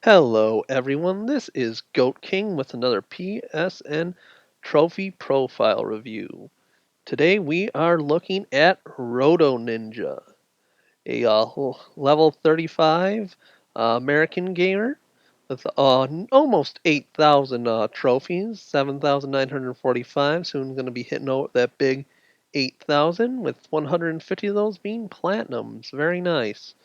Hello, everyone. This is Goat King with another PSN Trophy Profile Review. Today we are looking at Rotoninja, a level 35 American gamer with almost 8,000 trophies, 7,945. Soon going to be hitting out that big 8,000, with 150 of those being platinums. Very nice.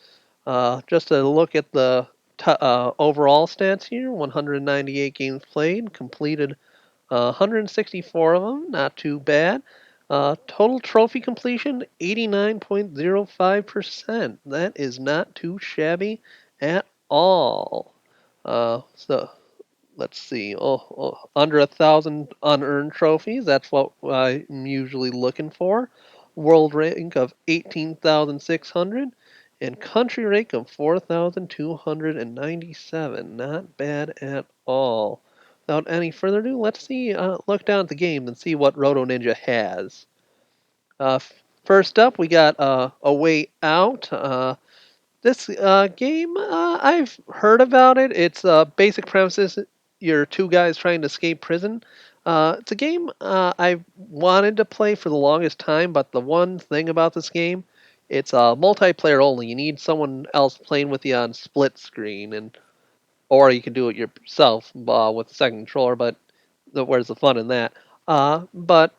Just a look at the overall stats here: 198 games played, completed 164 of them, not too bad. Total trophy completion 89.05%. That is not too shabby at all. So let's see. Under 1,000 unearned trophies. That's what I'm usually looking for. World rank of 18,600 and country rank of 4,297. Not bad at all. Without any further ado, let's see. Look down at the game and see what Roto Ninja has. Uh, First up, we got A Way Out. This game, I've heard about it. Its basic premises: you're two guys trying to escape prison. It's a game I've wanted to play for the longest time, but the one thing about this game, it's multiplayer only. You need someone else playing with you on split screen, and or you can do it yourself with the second controller. But where's the fun in that? But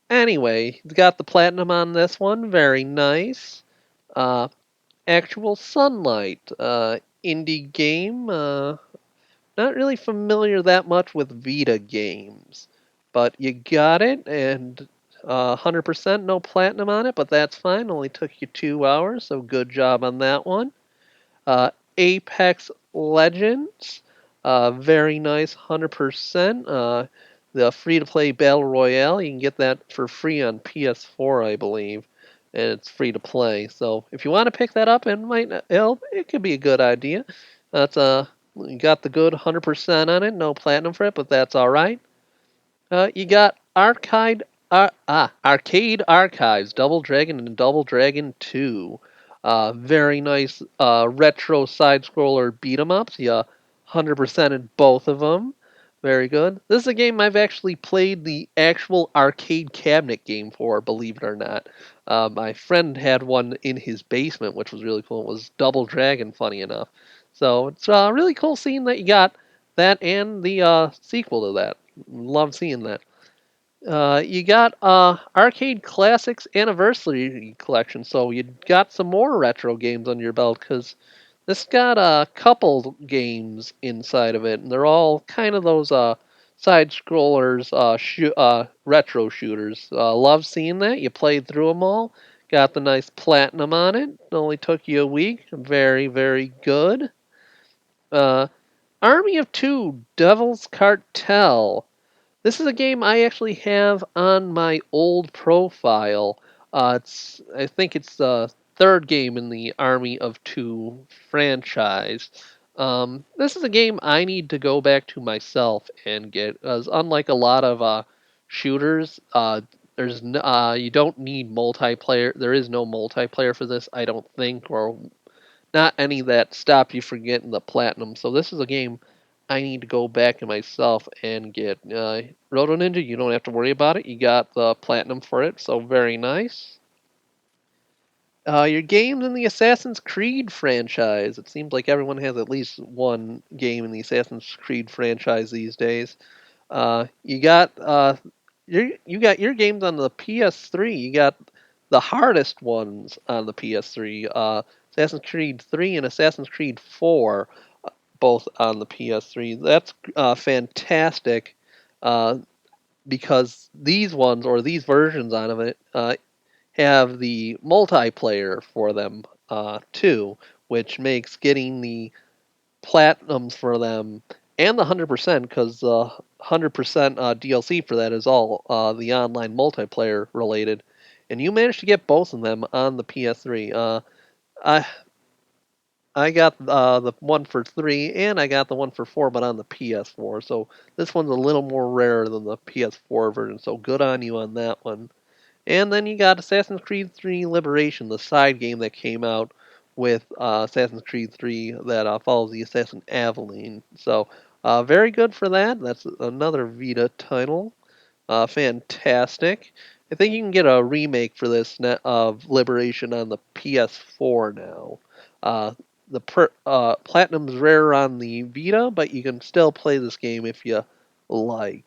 anyway, it's got the platinum on this one. Very nice. Uh, Actual Sunlight, indie game. Not really familiar that much with Vita games, but you got it, and 100% no platinum on it, but that's fine. Only took you 2 hours, so good job on that one. Uh, Apex Legends, very nice, 100%. The free-to-play battle royale, you can get that for free on PS4, I believe, and it's free to play. So if you want to pick that up, it could be a good idea. That's you got the good 100% on it, no platinum for it, but that's all right. You got Arcade Archives, Double Dragon and Double Dragon 2. Very nice retro side scroller beat 'em ups. You 100%ed both of them. Very good. This is a game I've actually played the actual arcade cabinet game for, believe it or not. My friend had one in his basement, which was really cool. It was Double Dragon, funny enough. So it's really cool seeing that you got that and the sequel to that. Love seeing that. You got Arcade Classics Anniversary Collection, so you got some more retro games under your belt because this got a couple games inside of it, and they're all kind of those side scrollers, retro shooters. Love seeing that. You played through them all, got the nice platinum on it. It only took you a week. Very, very good. Uh, Army of Two, Devil's Cartel. This is a game I actually have on my old profile. I think it's the third game in the Army of Two franchise. This is a game I need to go back to myself and get, as unlike a lot of shooters, you don't need multiplayer. There is no multiplayer for this, I don't think, or not any that stop you from getting the platinum. So this is a game I need to go back in myself and get. Roto Ninja, you don't have to worry about it. You got the platinum for it, so very nice. Your games in the Assassin's Creed franchise. It seems like everyone has at least one game in the Assassin's Creed franchise these days. You got you got your games on the PS3. You got the hardest ones on the PS3. Assassin's Creed 3 and Assassin's Creed 4, both on the PS3. That's fantastic uh, because these ones or these versions on of it have the multiplayer for them too, which makes getting the platinums for them and the 100% because the 100% DLC for that is all the online multiplayer related, and you managed to get both of them on the PS3. I I got the one for 3 and I got the one for 4, but on the PS4. So this one's a little more rare than the PS4 version. So good on you on that one. And then you got Assassin's Creed 3 Liberation, the side game that came out with Assassin's Creed 3 that follows the Assassin Aveline. So very good for that. That's another Vita title. Fantastic. I think you can get a remake for this of Liberation on the PS4 now. Uh, Platinum's rare on the Vita, but you can still play this game if you like.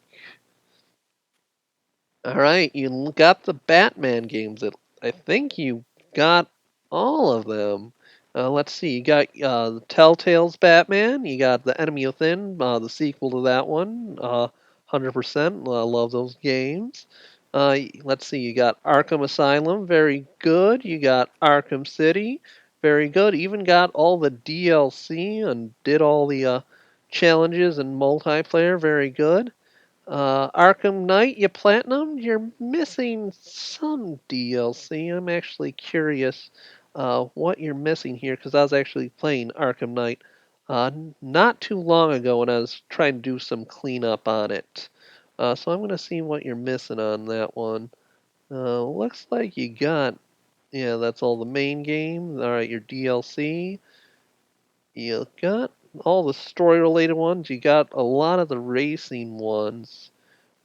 All right, you got the Batman games. I think you got all of them. Let's see. You got the Telltale's Batman. You got the Enemy Within, the sequel to that one. 100%. Love those games. Let's see. You got Arkham Asylum. Very good. You got Arkham City. Very good. Even got all the DLC and did all the challenges and multiplayer. Very good. Arkham Knight, you platinum, you're missing some DLC. I'm actually curious what you're missing here because I was actually playing Arkham Knight not too long ago when I was trying to do some cleanup on it. So I'm going to see what you're missing on that one. Looks like you got, yeah, that's all the main game. All right, your DLC. You got all the story related ones. You got a lot of the racing ones.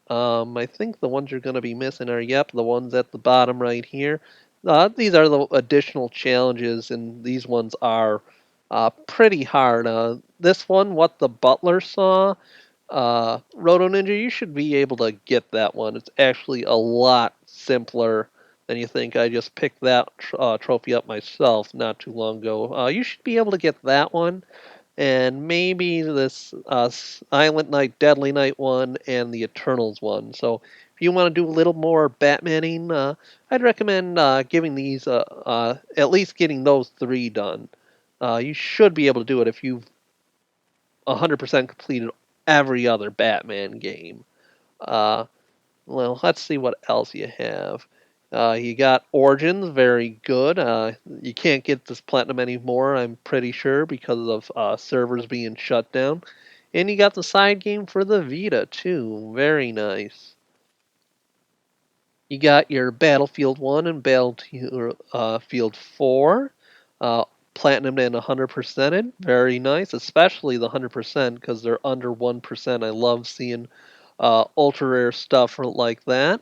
I think the ones you're going to be missing are, yep, the ones at the bottom right here. These are the additional challenges, and these ones are pretty hard. This one, What the Butler Saw, Rotoninja, you should be able to get that one. It's actually a lot simpler than you think. I just picked that trophy up myself not too long ago. You should be able to get that one and maybe this Silent Night, Deadly Night one, and the Eternals one. So if you want to do a little more Batmaning, I'd recommend giving these at least getting those three done. You should be able to do it if you've 100% completed every other Batman game. Uh, well, let's see what else you have. You got Origins, very good. You can't get this platinum anymore, I'm pretty sure, because of servers being shut down. And you got the side game for the Vita, too. Very nice. You got your Battlefield 1 and Battlefield 4. Platinum and 100%ed. Very nice, especially the 100% because they're under 1%. I love seeing ultra rare stuff like that.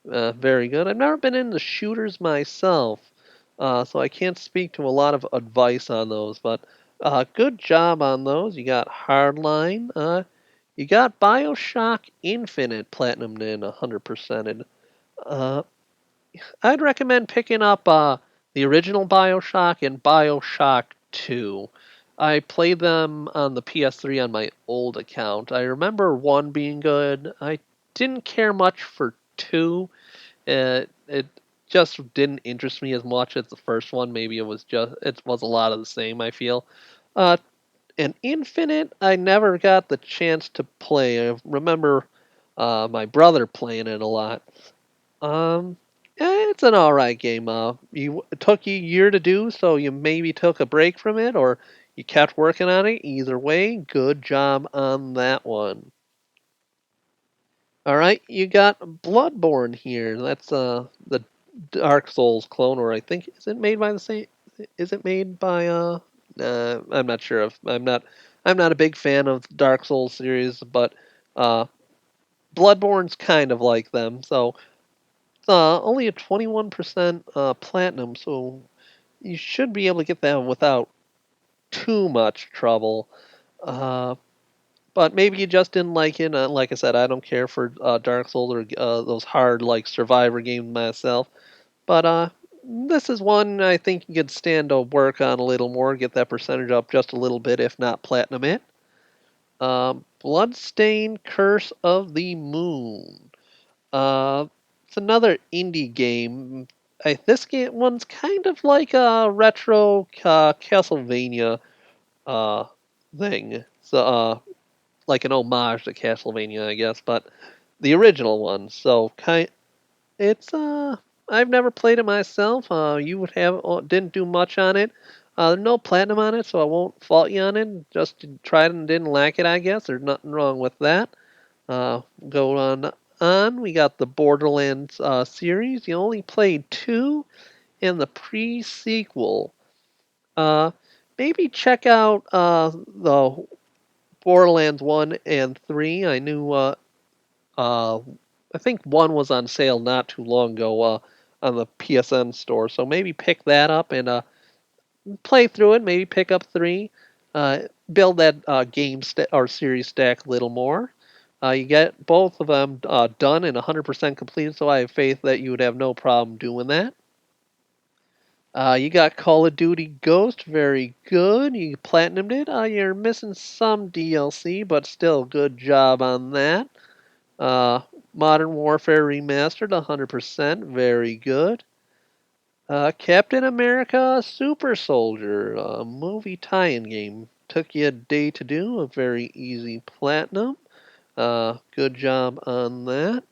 Very good. I've never been into shooters myself, so I can't speak to a lot of advice on those, but good job on those. You got Hardline. You got Bioshock Infinite Platinum in 100%ed. Uh, I'd recommend picking up the original Bioshock and Bioshock 2. I played them on the PS3 on my old account. I remember 1 being good. I didn't care much for 2. It just didn't interest me as much as the first one. Maybe it was a lot of the same. I feel. Uh, and Infinite, I never got the chance to play. I remember my brother playing it a lot. Um, it's an alright game. It took you a year to do, so you maybe took a break from it, or you kept working on it. Either way, good job on that one. All right, you got Bloodborne here. That's the Dark Souls clone, or I think is it made by the same? Is it made by I'm not sure if I'm not a big fan of the Dark Souls series, but uh, Bloodborne's kind of like them. So it's only a 21% platinum, so you should be able to get that without too much trouble. Uh, But maybe you just didn't like it. Like I said, I don't care for Dark Souls or those hard like Survivor games myself. But this is one I think you could stand to work on a little more, get that percentage up just a little bit, if not platinum it. Bloodstained Curse of the Moon. It's another indie game. This one's kind of like a retro Castlevania uh, thing. So like an homage to Castlevania, I guess, but the original one. So it's I've never played it myself. You would have didn't do much on it. No platinum on it, so I won't fault you on it. Just tried it and didn't like it, I guess. There's nothing wrong with that. Go on. We got the Borderlands series. You only played two in the pre-sequel. Uh, Maybe check out the Borderlands 1 and 3. Uh, I think 1 was on sale not too long ago on the PSN store, so maybe pick that up and play through it. Maybe pick up 3. Uh, Build that or series stack a little more. You get both of them done and 100% completed, so I have faith that you would have no problem doing that. You got Call of Duty Ghost, very good. You platinumed it. You're missing some DLC, but still, good job on that. Uh, Modern Warfare Remastered, 100%, very good. Captain America Super Soldier, movie tie-in game. Took you a day to do, a very easy platinum. Good job on that.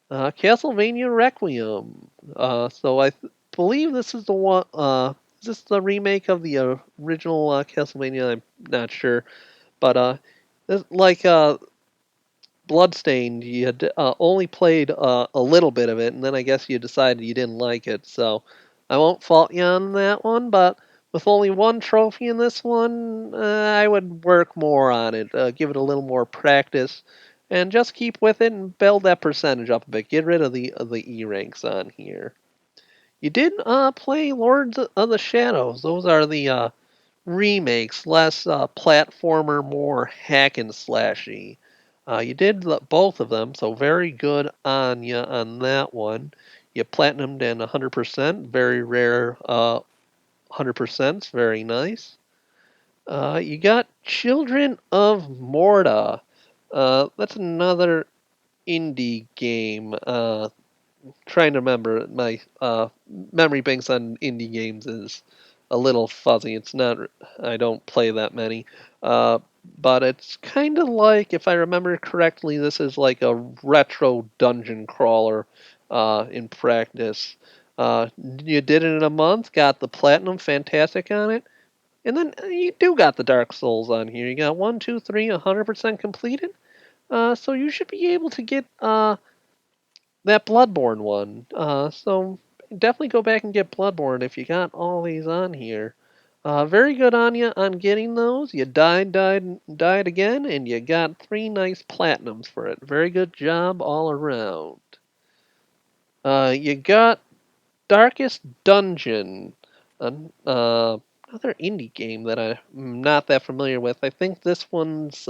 Castlevania Requiem. So believe this is the one. Is this the remake of the original Castlevania? I'm not sure, but like Bloodstained, you had only played a little bit of it, and then I guess you decided you didn't like it. So I won't fault you on that one, but with only one trophy in this one, I would work more on it, give it a little more practice, and just keep with it and build that percentage up a bit. Get rid of the E ranks on here. You did play Lords of the Shadows. Those are the remakes, less platformer, more hack and slashy. You did both of them, so very good on you on that one. You platinumed in 100%, very rare 100%, very nice. You got Children of Morta. That's another indie game. Trying to remember, my memory banks on indie games is a little fuzzy. It's not. I don't play that many. Uh, but it's kind of like, if I remember correctly, this is like a retro dungeon crawler in practice. You did it in a month, got the platinum, fantastic on it, and then you do got the Dark Souls on here. You got 1, 2, 3, 100% completed. So you should be able to get that Bloodborne one. So definitely go back and get Bloodborne if you got all these on here. Very good on you on getting those. You died again, and you got 3 nice platinums for it. Very good job all around. You got Darkest Dungeon, another indie game that I'm not that familiar with. I think this one's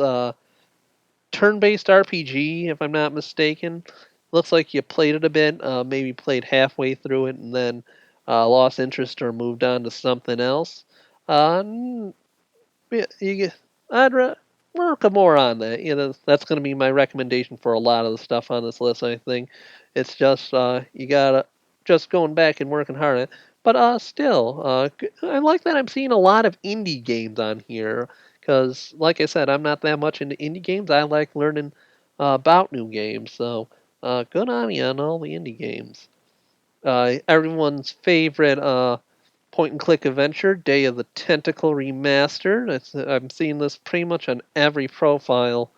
turn-based RPG, if I'm not mistaken. Looks like you played it a bit, maybe played halfway through it and then lost interest or moved on to something else. Uh, yeah, I'd work more on that. That's going to be my recommendation for a lot of the stuff on this list. I think it's just you gotta just going back and working hard at it. But still, I like that I'm seeing a lot of indie games on here because, like I said, I'm not that much into indie games. I like learning about new games. So good on you on all the indie games. Everyone's favorite point and click adventure, Day of the Tentacle Remastered. I'm seeing this pretty much on every profile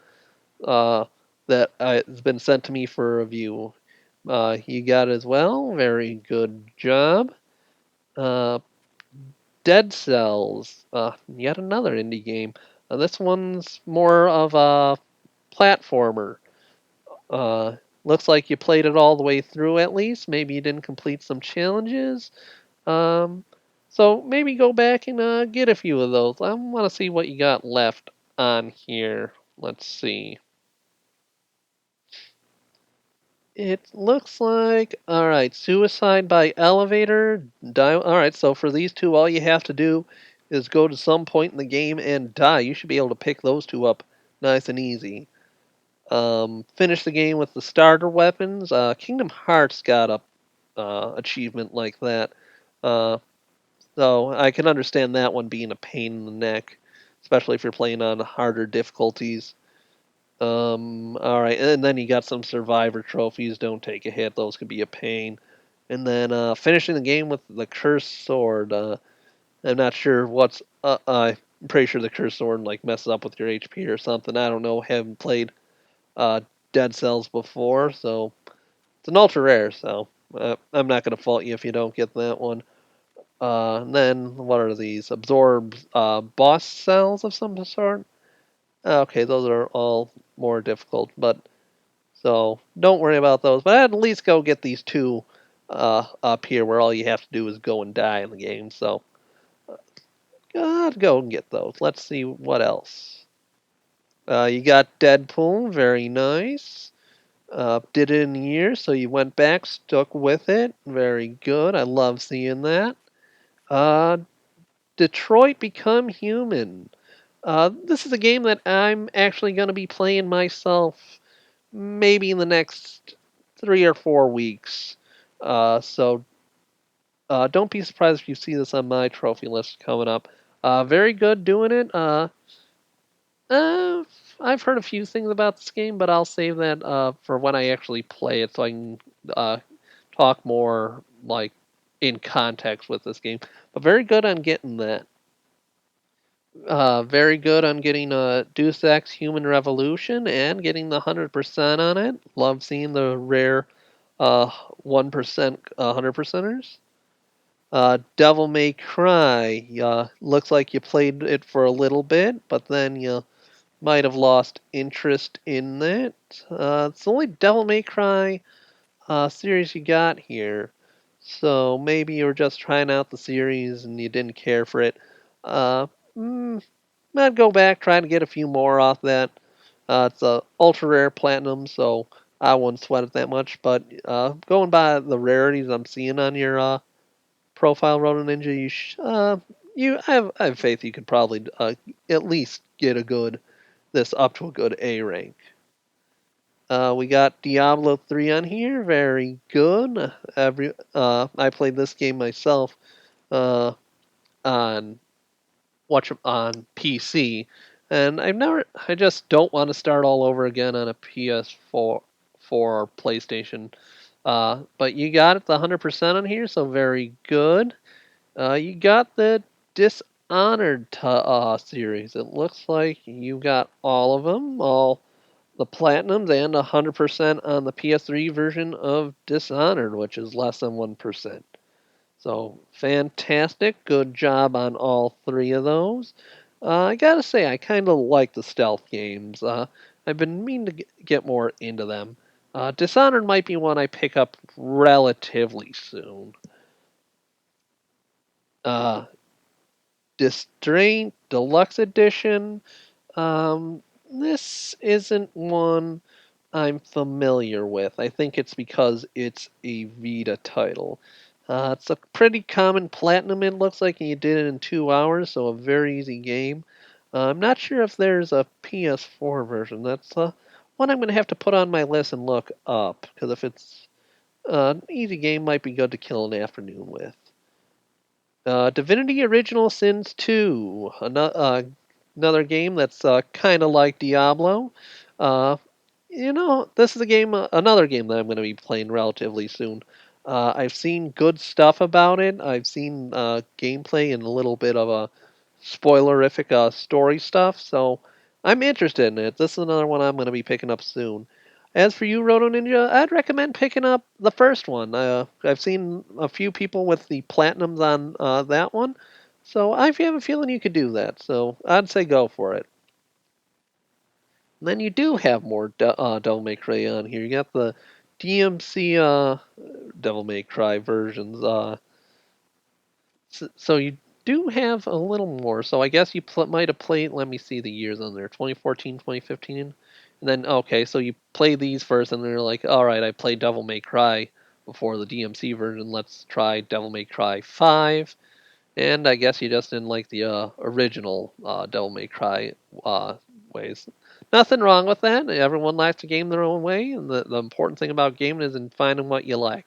uh, that has been sent to me for review. You got it as well. Very good job. Uh, Dead Cells, yet another indie game. This one's more of a platformer. Uh, Looks like you played it all the way through at least. Maybe you didn't complete some challenges. Um, so maybe go back and get a few of those. I want to see what you got left on here. Let's see. It looks like, all right, Suicide by Elevator. All right, so for these two, all you have to do is go to some point in the game and die. You should be able to pick those two up nice and easy. Finish the game with the starter weapons. Kingdom Hearts got a achievement like that. Uh, So I can understand that one being a pain in the neck, especially if you're playing on harder difficulties. All right, and then you got some survivor trophies. Don't take a hit; those could be a pain. And then finishing the game with the cursed sword. I'm not sure what's. I'm pretty sure the cursed sword like messes up with your HP or something. I don't know. Haven't played uh, Dead Cells before, so it's an ultra rare. So I'm not gonna fault you if you don't get that one. And then what are these? Absorb boss cells of some sort. Okay, those are all more difficult, but so don't worry about those. But at least go get these two up here, where all you have to do is go and die in the game. So go and get those. Let's see what else. You got Deadpool, very nice. Did it in a year, so you went back, stuck with it. Very good. I love seeing that. Uh, Detroit Become Human. This is a game that I'm actually going to be playing myself maybe in the next 3 or 4 weeks. So don't be surprised if you see this on my trophy list coming up. Very good doing it. Uh, I've heard a few things about this game, but I'll save that for when I actually play it, so I can talk more like in context with this game. But very good on getting that. Very good on getting Deus Ex Human Revolution and getting the 100% on it. Love seeing the rare 1% 100 percenters. Devil May Cry. Looks like you played it for a little bit, but then you might have lost interest in it. It's the only Devil May Cry series you got here. So maybe you were just trying out the series and you didn't care for it. Uh, mm, I'd go back, try to get a few more off that. It's a ultra rare platinum, so I wouldn't sweat it that much. But going by the rarities I'm seeing on your profile, Rotoninja, I have faith you could probably at least get a good this up to a good A rank. We got Diablo 3 on here, very good. I played this game myself uh, on on PC, and I just don't want to start all over again on a PS4 or PlayStation. But you got it the 100% on here, so very good. You got the Dishonored series. It looks like you got all of them, all the platinums, and 100% on the PS3 version of Dishonored, which is less than 1%. So fantastic. Good job on all three of those. I gotta say, I kind of like the stealth games. I've been meaning to get more into them. Dishonored might be one I pick up relatively soon. Uh, Distraint Deluxe Edition. Um, this isn't one I'm familiar with. I think it's because it's a Vita title. It's a pretty common platinum, it looks like, and you did it in 2 hours, so a very easy game. I'm not sure if there's a PS4 version. That's one I'm going to have to put on my list and look up, because if it's an easy game, might be good to kill an afternoon with. Divinity Original Sins 2, another game that's kind of like Diablo. Uh, this is another game that I'm going to be playing relatively soon. I've seen good stuff about it. I've seen gameplay and a little bit of a spoilerific story stuff, so I'm interested in it. This is another one I'm going to be picking up soon. As for you, Roto Ninja, I'd recommend picking up the first one. I've seen a few people with the platinums on that one, so I have a feeling you could do that. So I'd say go for it. And then you do have more Devil May Cry on here. You got the DMC Devil May Cry versions. So you do have a little more. So I guess you might have played. Let me see the years on there: 2014, 2015, and then okay. So you play these first, and they're like, all right, I played Devil May Cry before the DMC version. Let's try Devil May Cry 5. And I guess you just didn't like the original Devil May Cry ways. Nothing wrong with that. Everyone likes to game their own way, and the important thing about gaming is in finding what you like.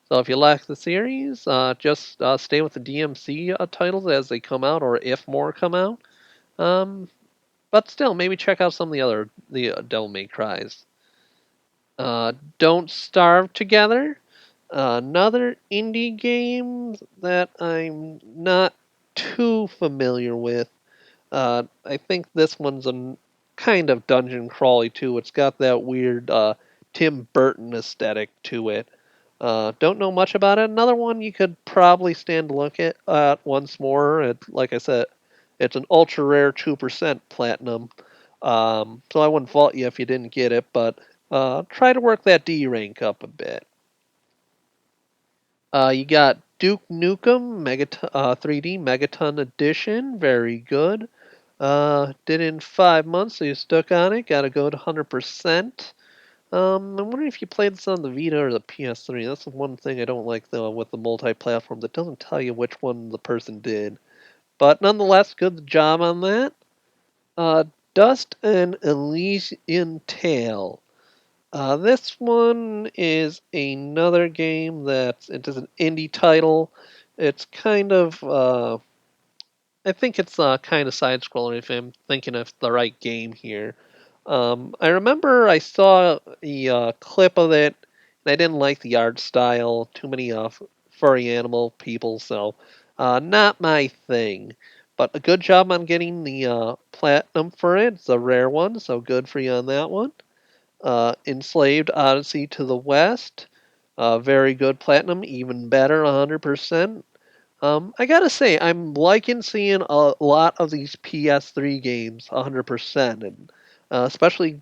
So if you like the series, just stay with the DMC titles as they come out, or if more come out. Um, but still, maybe check out some of the Devil May Cries. Don't Starve Together. Another indie game that I'm not too familiar with. I think this one's a kind of dungeon crawly too. It's got that weird Tim Burton aesthetic to it. Don't know much about it. Another one you could probably stand to look at once more. Like I said, it's an ultra rare 2% platinum. So I wouldn't fault you if you didn't get it, but try to work that D rank up a bit. You got Duke Nukem 3D Megaton Edition. Very good. Did it in 5 months, so you stuck on it. Got to go to 100%. I'm wondering if you played this on the Vita or the PS3. That's the one thing I don't like though with the multi-platform. That doesn't tell you which one the person did. But nonetheless, good job on that. Uh, Dust and Elysian Tale. This one is another game it is an indie title. It's kind of I think it's kind of side scrolling if I'm thinking of the right game here. I remember I saw a clip of it, and I didn't like the art style. Too many furry animal people, so not my thing. But a good job on getting the platinum for it. It's a rare one, so good for you on that one. Enslaved Odyssey to the West. Very good platinum, even better, 100%. I gotta say, I'm liking seeing a lot of these PS3 games 100%, and especially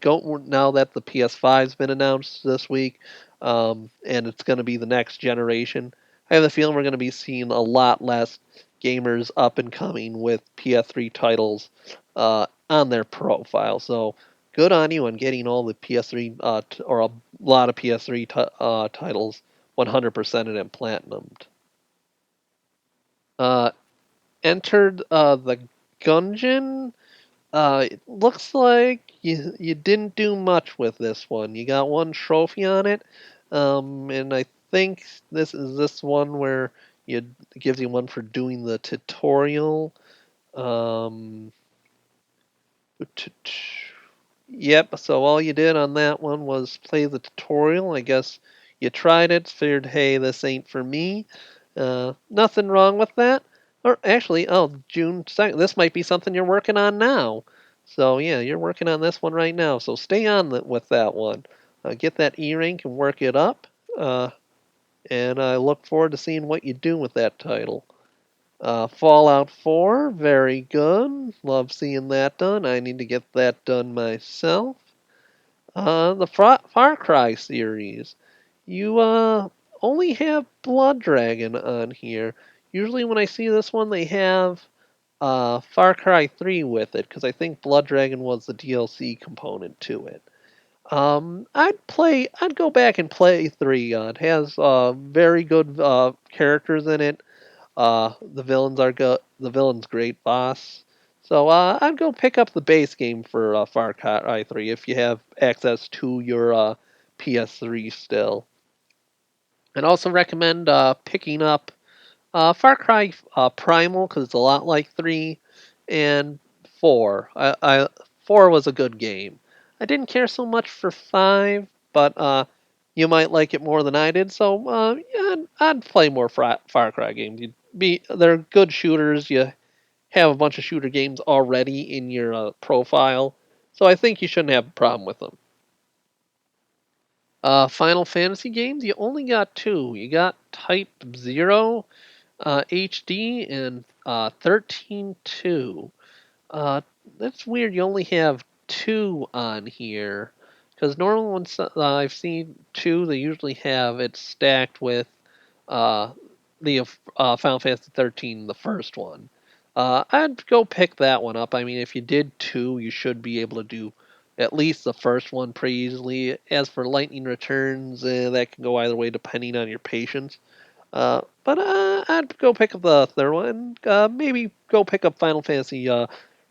now that the PS5's been announced this week, and it's going to be the next generation. I have the feeling we're going to be seeing a lot less gamers up and coming with PS3 titles on their profile. So good on you on getting all the PS3 or a lot of PS3 titles 100% and platinumed. Uh, Entered the Gungeon. It looks like you didn't do much with this one. You got one trophy on it, and I think this one where you it gives you one for doing the tutorial. Um, Yep, so all you did on that one was play the tutorial. I guess you tried it, figured, hey, this ain't for me. Nothing wrong with that. Or actually, oh, June 2nd, this might be something you're working on now. So yeah, you're working on this one right now. So stay on with that one. Get that E rank and work it up. Uh, and I look forward to seeing what you do with that title. Fallout 4, very good. Love seeing that done. I need to get that done myself. The Far Cry series. You only have Blood Dragon on here. Usually when I see this one, they have Far Cry 3 with it, because I think Blood Dragon was the DLC component to it. I'd go back and play 3. It has very good characters in it. The villain's great boss. So I'd go pick up the base game for Far Cry 3 if you have access to your PS3 still. I'd also recommend picking up Far Cry Primal because it's a lot like 3 and 4. 4 was a good game. I didn't care so much for 5, but you might like it more than I did. So yeah, I'd play more Far Cry games. They're good shooters. You have a bunch of shooter games already in your profile, so I think you shouldn't have a problem with them. Final Fantasy games, you only got two. You got Type Zero HD and 13.2. Uh, that's weird. You only have two on here, because normally when I've seen two, they usually have it stacked with uh, the Final Fantasy 13, the first one. I'd go pick that one up. I mean, if you did two, you should be able to do at least the first one pretty easily. As for Lightning Returns, that can go either way depending on your patience. But I'd go pick up the third one. Maybe go pick up Final Fantasy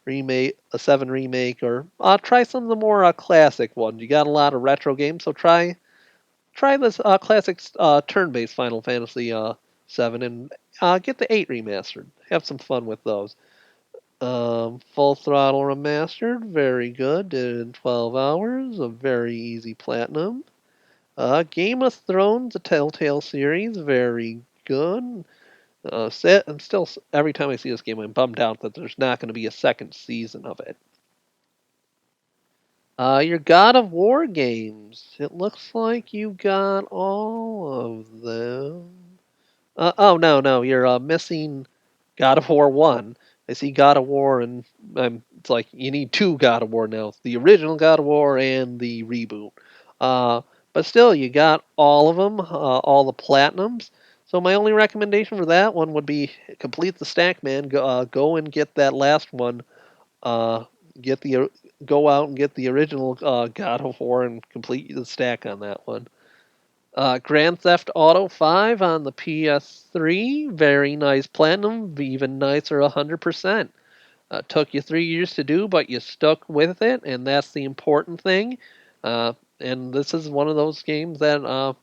remake, a 7 remake, or try some of the more classic ones. You got a lot of retro games, so try this classic turn-based Final Fantasy 7 and get the 8 remastered. Have some fun with those. Full Throttle Remastered, very good. Did it in 12 hours. A very easy platinum. Game of Thrones, the Telltale series, very good. I'm still every time I see this game, I'm bummed out that there's not going to be a second season of it. Your God of War games. It looks like you got all of them. Oh no, no, you're missing God of War One. I see God of War, and it's like you need two God of War now: the original God of War and the reboot. Uh, but still, you got all of them, all the platinums. So my only recommendation for that one would be complete the stack, man. Go and get that last one. Uh, get the Go out and get the original God of War and complete the stack on that one. Grand Theft Auto 5 on the PS3, very nice platinum, even nicer 100%. Took you 3 years to do, but you stuck with it, and that's the important thing. And this is one of those games that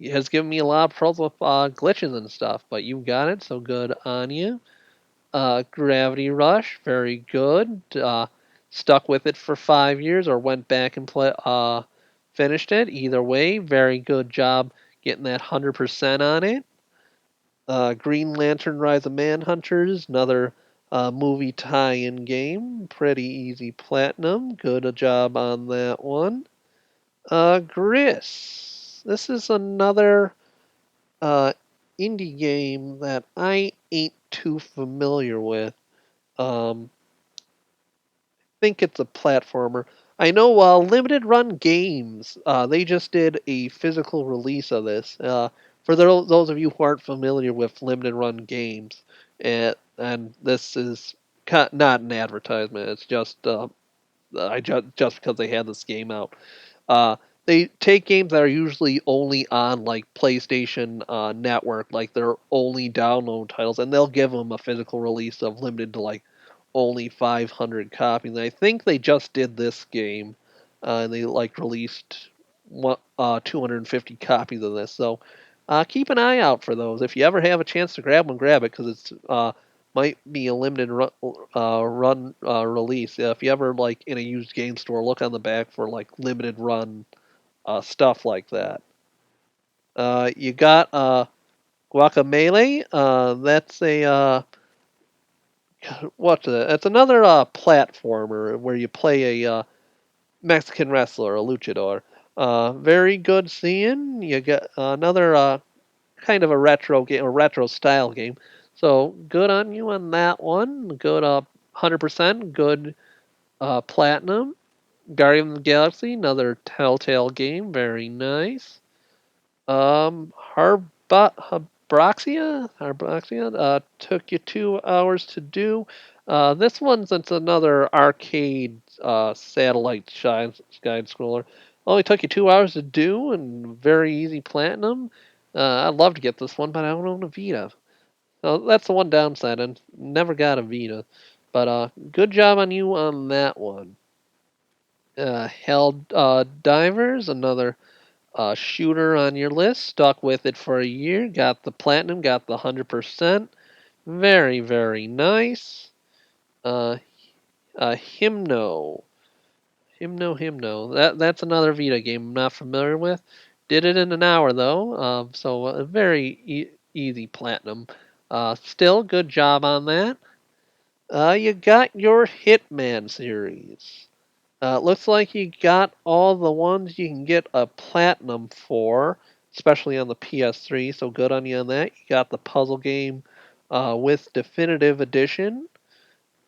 has given me a lot of trouble with glitches and stuff, but you got it, so good on you. Gravity Rush, very good. Stuck with it for 5 years or went back and finished it. Either way, very good job getting that 100% on it. Green Lantern Rise of Manhunters, another movie tie-in game. Pretty easy platinum. Good job on that one. Gris. This is another uh, indie game that I ain't too familiar with. Think it's a platformer. I know Limited Run Games. They just did a physical release of this. For those of you who aren't familiar with Limited Run Games, and this is not an advertisement. It's just just because they had this game out. Uh, they take games that are usually only on like PlayStation Network, like their only download titles, and they'll give them a physical release of limited to like only 500 copies. And I think they just did this game, and they like released 250 copies of this. So keep an eye out for those. If you ever have a chance to grab one, grab it because it's might be a limited run release. If you ever like in a used game store, look on the back for like limited run stuff like that. You got Guacamole. That's a It's another platformer where you play a Mexican wrestler, a luchador. Very good seeing. You got another kind of a retro game, a retro style game. So good on you on that one. Good 100%. Good platinum. Guardian of the Galaxy, another Telltale game. Very nice. Harbroxia took you 2 hours to do. This one's it's another arcade satellite side scroller. Only took you 2 hours to do and very easy platinum. I'd love to get this one, but I don't own a Vita. So that's the one downside. I never got a Vita. But good job on you on that one. Hell Divers, another shooter on your list. Stuck with it for a year. Got the platinum. Got the 100%. Very, very nice. Uh, Hymno. Hymno. That's another Vita game I'm not familiar with. Did it in an hour though. So a very easy platinum. Still, good job on that. You got your Hitman series. Looks like you got all the ones you can get a platinum for, especially on the PS3. So good on you on that. You got the puzzle game with definitive edition.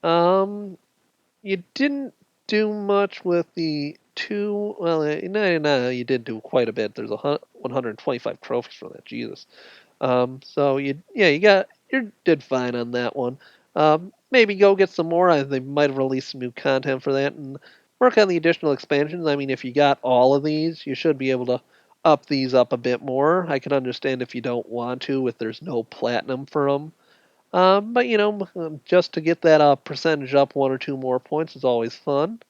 Um, you didn't do much with the two. Well, no, you did do quite a bit. There's 125 trophies for that. Jesus. So you did fine on that one. Maybe go get some more. They might have released some new content for that and work on the additional expansions. I mean, if you got all of these, you should be able to up these up a bit more. I can understand if you don't want to, if there's no platinum for them. But just to get that percentage up 1 or 2 more points is always fun.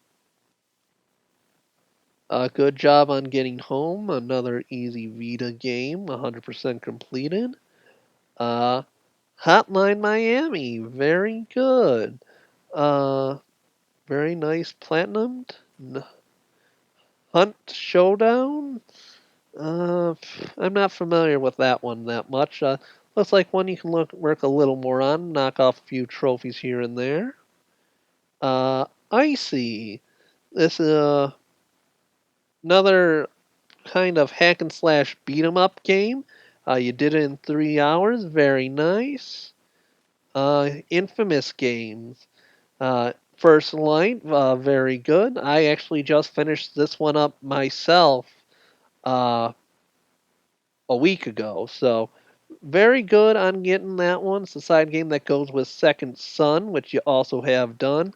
Good job on getting home. Another easy Vita game, 100% completed. Uh, Hotline Miami, very good. Uh, Very nice platinum. Hunt Showdown. Uh, I'm not familiar with that one that much. Looks like one you can work a little more on, knock off a few trophies here and there. Icy. This is another kind of hack and slash beat 'em up game. You did it in 3 hours. Very nice. Infamous games. First Light, very good. I actually just finished this one up myself uh, a week ago, so very good on getting that one. It's a side game that goes with Second Son, which you also have done.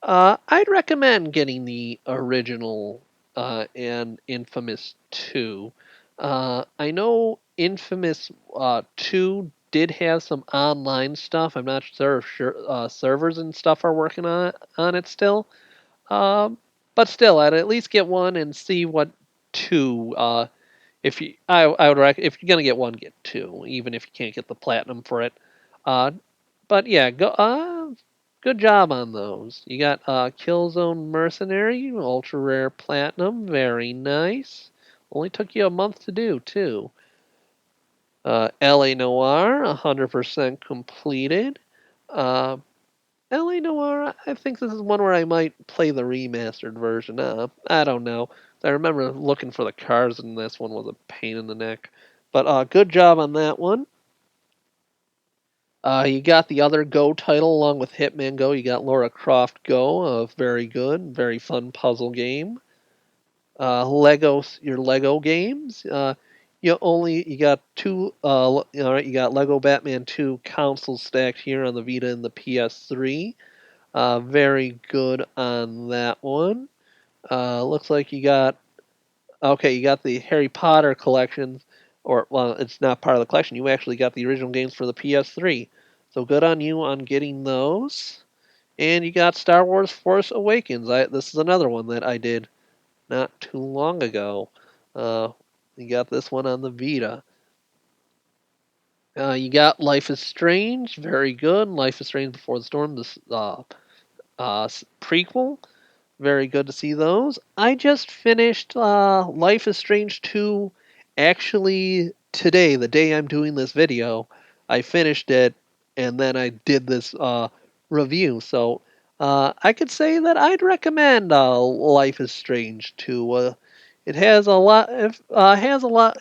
I'd recommend getting the original and Infamous 2. I know Infamous 2 did have some online stuff. I'm not sure if servers and stuff are working on it still. Um, but still, I'd at least get one and see what 2. If you, I would if you're gonna get one, get 2, even if you can't get the platinum for it. Uh, but yeah, good job on those. You got Killzone Mercenary, ultra rare platinum, very nice. Only took you a month to do too. LA Noir, 100% completed. Uh, LA Noir, I think this is one where I might play the remastered version. I don't know. I remember looking for the cars, and this one was a pain in the neck. But good job on that one. You got the other Go title along with Hitman Go. You got Lara Croft Go, very good, very fun puzzle game. Your Lego games. You got two. All right, you got Lego Batman 2 consoles stacked here on the Vita and the PS3. Very good on that one. Looks like you got okay. You got the Harry Potter collections, or well, it's not part of the collection. You actually got the original games for the PS3. So good on you on getting those. And you got Star Wars Force Awakens. This is another one that I did not too long ago. Uh, you got this one on the Vita. You got Life is Strange. Very good. Life is Strange Before the Storm. This prequel. Very good to see those. I just finished Life is Strange 2 actually today, the day I'm doing this video. I finished it and then I did this review. So I could say that I'd recommend Life is Strange 2. It has a lot,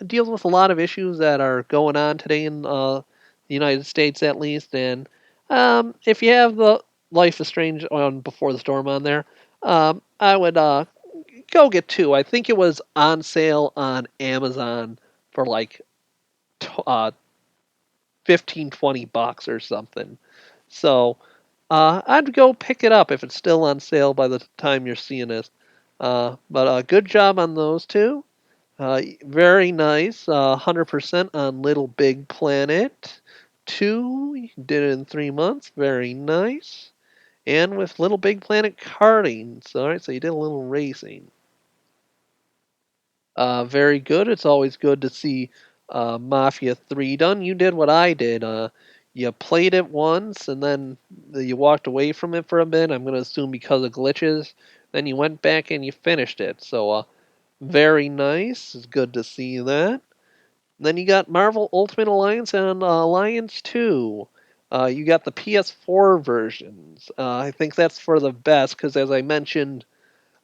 deals with a lot of issues that are going on today in the United States at least. And if you have the Life is Strange on Before the Storm on there, I would go get 2. I think it was on sale on Amazon for like 15, $20 or something. So I'd go pick it up if it's still on sale by the time you're seeing this. But good job on those two. Very nice. 100% on Little Big Planet 2. You did it in 3 months. Very nice. And with Little Big Planet karting. So, all right, so you did a little racing. Very good. It's always good to see Mafia 3 done. You did what I did. You played it once and then you walked away from it for a bit. I'm going to assume because of glitches. Then you went back and you finished it. So, very nice. It's good to see that. Then you got Marvel Ultimate Alliance and Alliance 2. You got the PS4 versions. I think that's for the best because, as I mentioned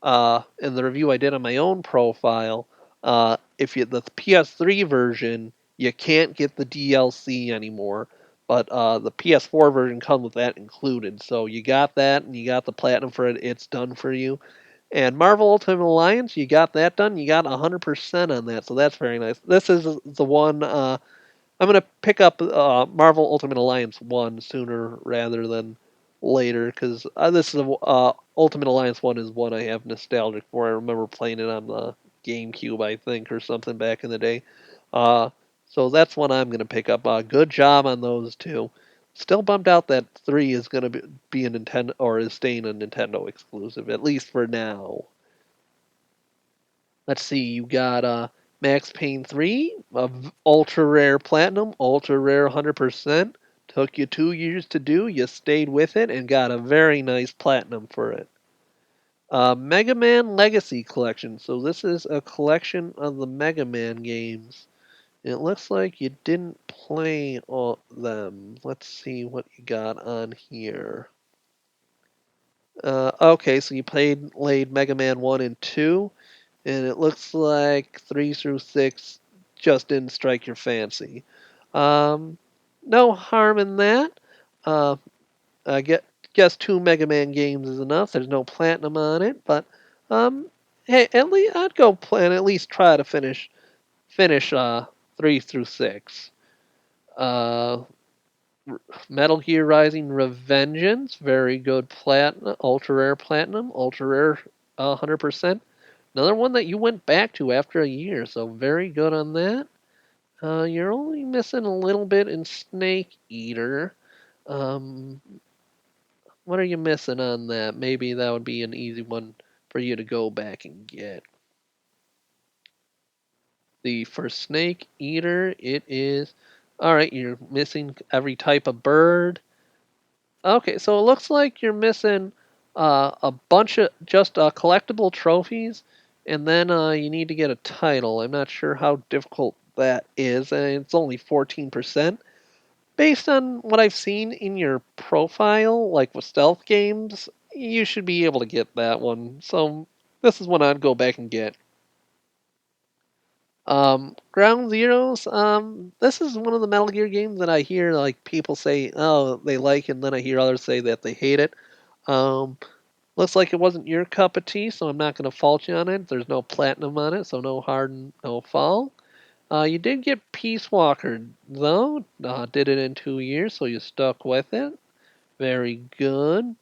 in the review I did on my own profile, if you the PS3 version, you can't get the DLC anymore. But the PS4 version comes with that included. So you got that, and you got the platinum for it. It's done for you. And Marvel Ultimate Alliance, you got that done. You got 100% on that, so that's very nice. This is the one I'm gonna pick up Marvel Ultimate Alliance 1 sooner rather than later because this is Ultimate Alliance 1 is one I have nostalgic for. I remember playing it on the GameCube, I think, or something back in the day. Uh, so that's one I'm gonna pick up. Good job on those two. Still bummed out that 3 is gonna be a Nintendo or is staying a Nintendo exclusive at least for now. Let's see, you got Max Payne 3, ultra rare platinum, ultra rare 100%. Took you 2 years to do. You stayed with it and got a very nice platinum for it. Mega Man Legacy Collection. So this is a collection of the Mega Man games. It looks like you didn't play all them. Let's see what you got on here. Okay, so you played laid Mega Man 1 and 2, and it looks like 3 through 6 just didn't strike your fancy. Um, no harm in that. Uh, I guess 2 Mega Man games is enough. There's no platinum on it, but um, hey, at least I'd go play and at least try to finish 3 through 6. Uh, Metal Gear Rising Revengeance, very good platinum, ultra rare platinum, ultra rare 100%. Another one that you went back to after a year, so very good on that. You're only missing a little bit in Snake Eater. Um, what are you missing on that? Maybe that would be an easy one for you to go back and get. The first Snake Eater, it is. Alright, you're missing every type of bird. Okay, so it looks like you're missing a bunch of just collectible trophies, and then you need to get a title. I'm not sure how difficult that is, and it's only 14%. Based on what I've seen in your profile, like with stealth games, you should be able to get that one. So this is one I'd go back and get. Ground Zeroes. This is one of the Metal Gear games that I hear like people say, oh, they like, and then I hear others say that they hate it. Um, Looks like it wasn't your cup of tea, so I'm not going to fault you on it. There's no platinum on it, so no hard and no fall. You did get Peace Walker, though. Did it in 2 years, so you stuck with it. Very good.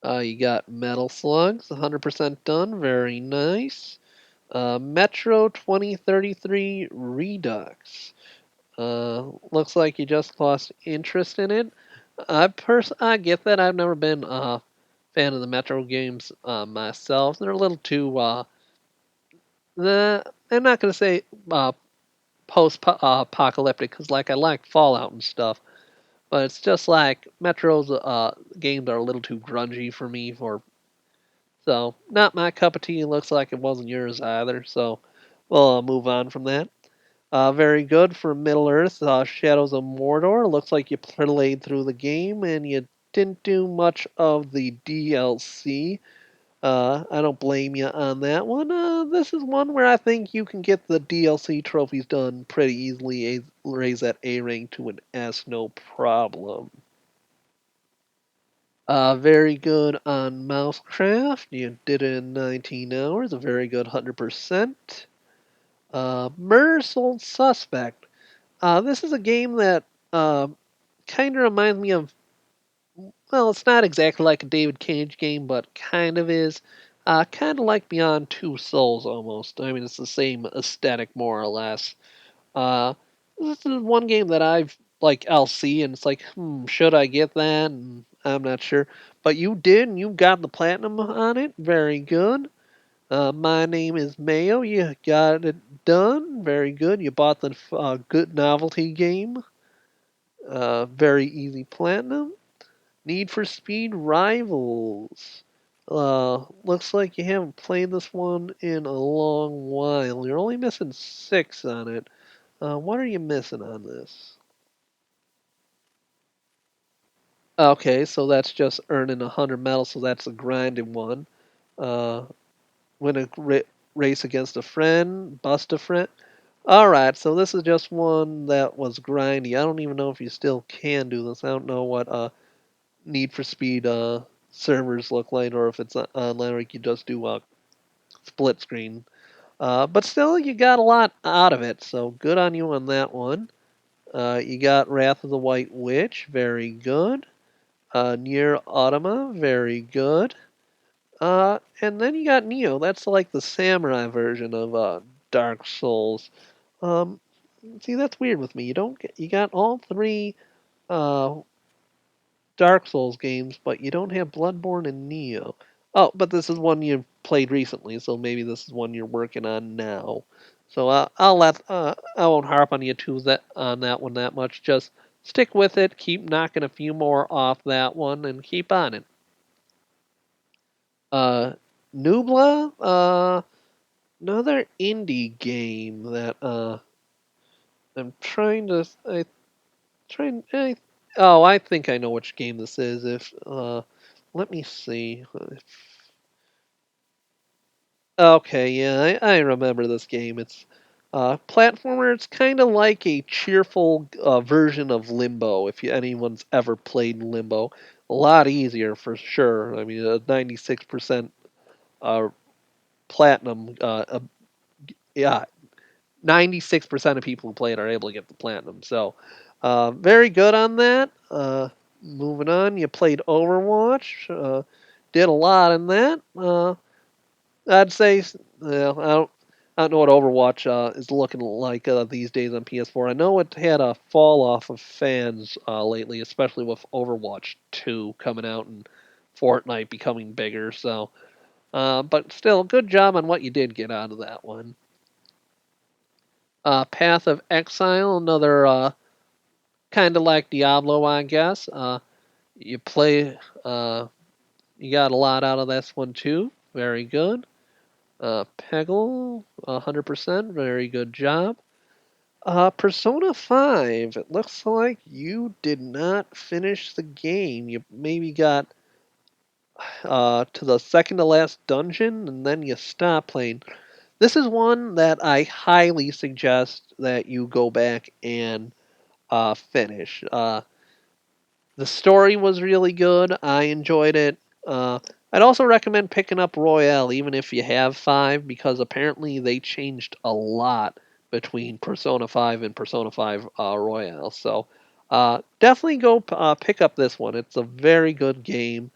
You got Metal Slugs, 100% done. Very nice. Metro 2033 Redux. Looks like you just lost interest in it. I get that. I've never been a fan of the Metro games myself. They're a little too I'm not gonna say uh, post apocalyptic because like I like Fallout and stuff, but it's just like Metro's games are a little too grungy for me for so not my cup of tea. It looks like it wasn't yours either. So we'll move on from that. Very good for Middle Earth. Shadows of Mordor. Looks like you played through the game and you didn't do much of the DLC. I don't blame you on that one. This is one where I think you can get the DLC trophies done pretty easily. Raise that A rank to an S, no problem. Very good on Mousecraft. You did it in 19 hours. A very good 100%. Murder Sold Suspect. This is a game that kind of reminds me of. Well, it's not exactly like a David Cage game, but kind of is. Kind of like Beyond Two Souls almost. I mean, it's the same aesthetic more or less. Uh, this is one game that I've like I'll see and it's like, should I get that? And I'm not sure. But you did, and you got the platinum on it. Very good. My name is Mayo. You got it done. Very good. You bought the good novelty game. Very easy platinum. Need for Speed Rivals. Looks like you haven't played this one in a long while. You're only missing 6 on it. What are you missing on this? Okay, so that's just earning 100 medals, so that's a grinding one. Uh, win a race against a friend, bust a friend. Alright, so this is just one that was grindy. I don't even know if you still can do this. I don't know what Need for Speed servers look like, or if it's online, or you can just do split screen. But still, you got a lot out of it, so good on you on that one. You got Wrath of the White Witch, very good. Near Automa, very good. And then you got Neo. That's like the samurai version of Dark Souls. Um, See, that's weird with me. You got all three uh, Dark Souls games, but you don't have Bloodborne and Neo. Oh, but this is one you played recently, so maybe this is one you're working on now. So I won't harp on you too that on that one that much. Just stick with it. Keep knocking a few more off that one, and keep on it. Uh, Nubla, another indie game that I'm trying to. I trying. I think I know which game this is. If let me see. Okay, yeah, I remember this game. It's platformer. It's kind of like a cheerful version of Limbo. If anyone's ever played Limbo, a lot easier for sure. I mean, 96% uh, platinum. Yeah, 96% of people who play it are able to get the platinum. So, very good on that. Moving on, you played Overwatch. Did a lot in that. I'd say, well, I don't know what Overwatch is looking like these days on PS4. I know it had a fall off of fans lately, especially with Overwatch 2 coming out and Fortnite becoming bigger. So, but still, good job on what you did get out of that one. Path of Exile, another kind of like Diablo, I guess. You play, you got a lot out of this one too. Very good. Peggle, 100%. Very good job. Persona 5. It looks like you did not finish the game. You maybe got to the second to last dungeon and then you stopped playing. This is one that I highly suggest that you go back and finish. The story was really good. I enjoyed it. Uh, I'd also recommend picking up Royale, even if you have 5, because apparently they changed a lot between Persona 5 and Persona 5 Royale. So definitely go pick up this one. It's a very good game,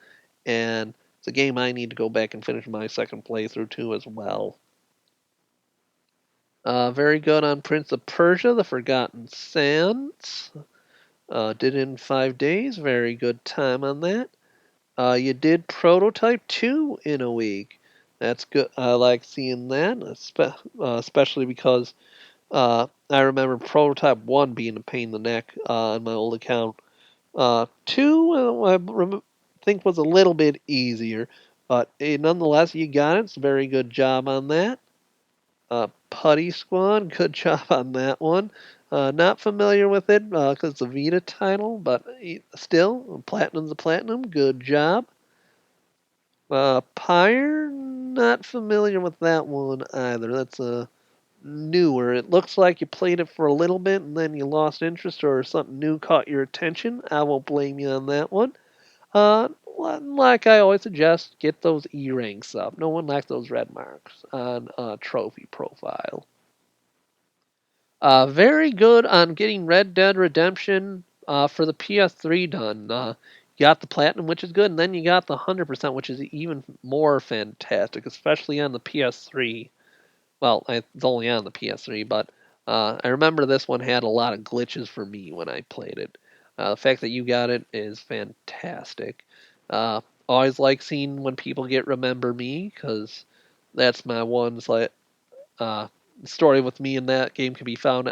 and it's a game I need to go back and finish my second playthrough too as well. Very good on Prince of Persia: The Forgotten Sands. Did it in 5 days. Very good time on that. You did Prototype 2 in a week. That's good. I like seeing that, especially because I remember Prototype 1 being a pain in the neck on my old account. 2, think was a little bit easier, but nonetheless, you got it. It's a very good job on that. Putty Squad, good job on that one. Not familiar with it because it's a Vita title, but still, Platinum's a Platinum. Good job. Pyre, not familiar with that one either. That's a newer. It looks like you played it for a little bit and then you lost interest or something new caught your attention. I won't blame you on that one. Like I always suggest, get those E ranks up. No one likes those red marks on a trophy profile. Very good on getting Red Dead Redemption for the PS3 done. You got the platinum, which is good, and then you got the 100%, which is even more fantastic, especially on the PS3. Well, it's only on the PS3, but I remember this one had a lot of glitches for me when I played it. The fact that you got it is fantastic. Always like seeing when people get Remember Me, because that's my one uh, story with me in that game can be found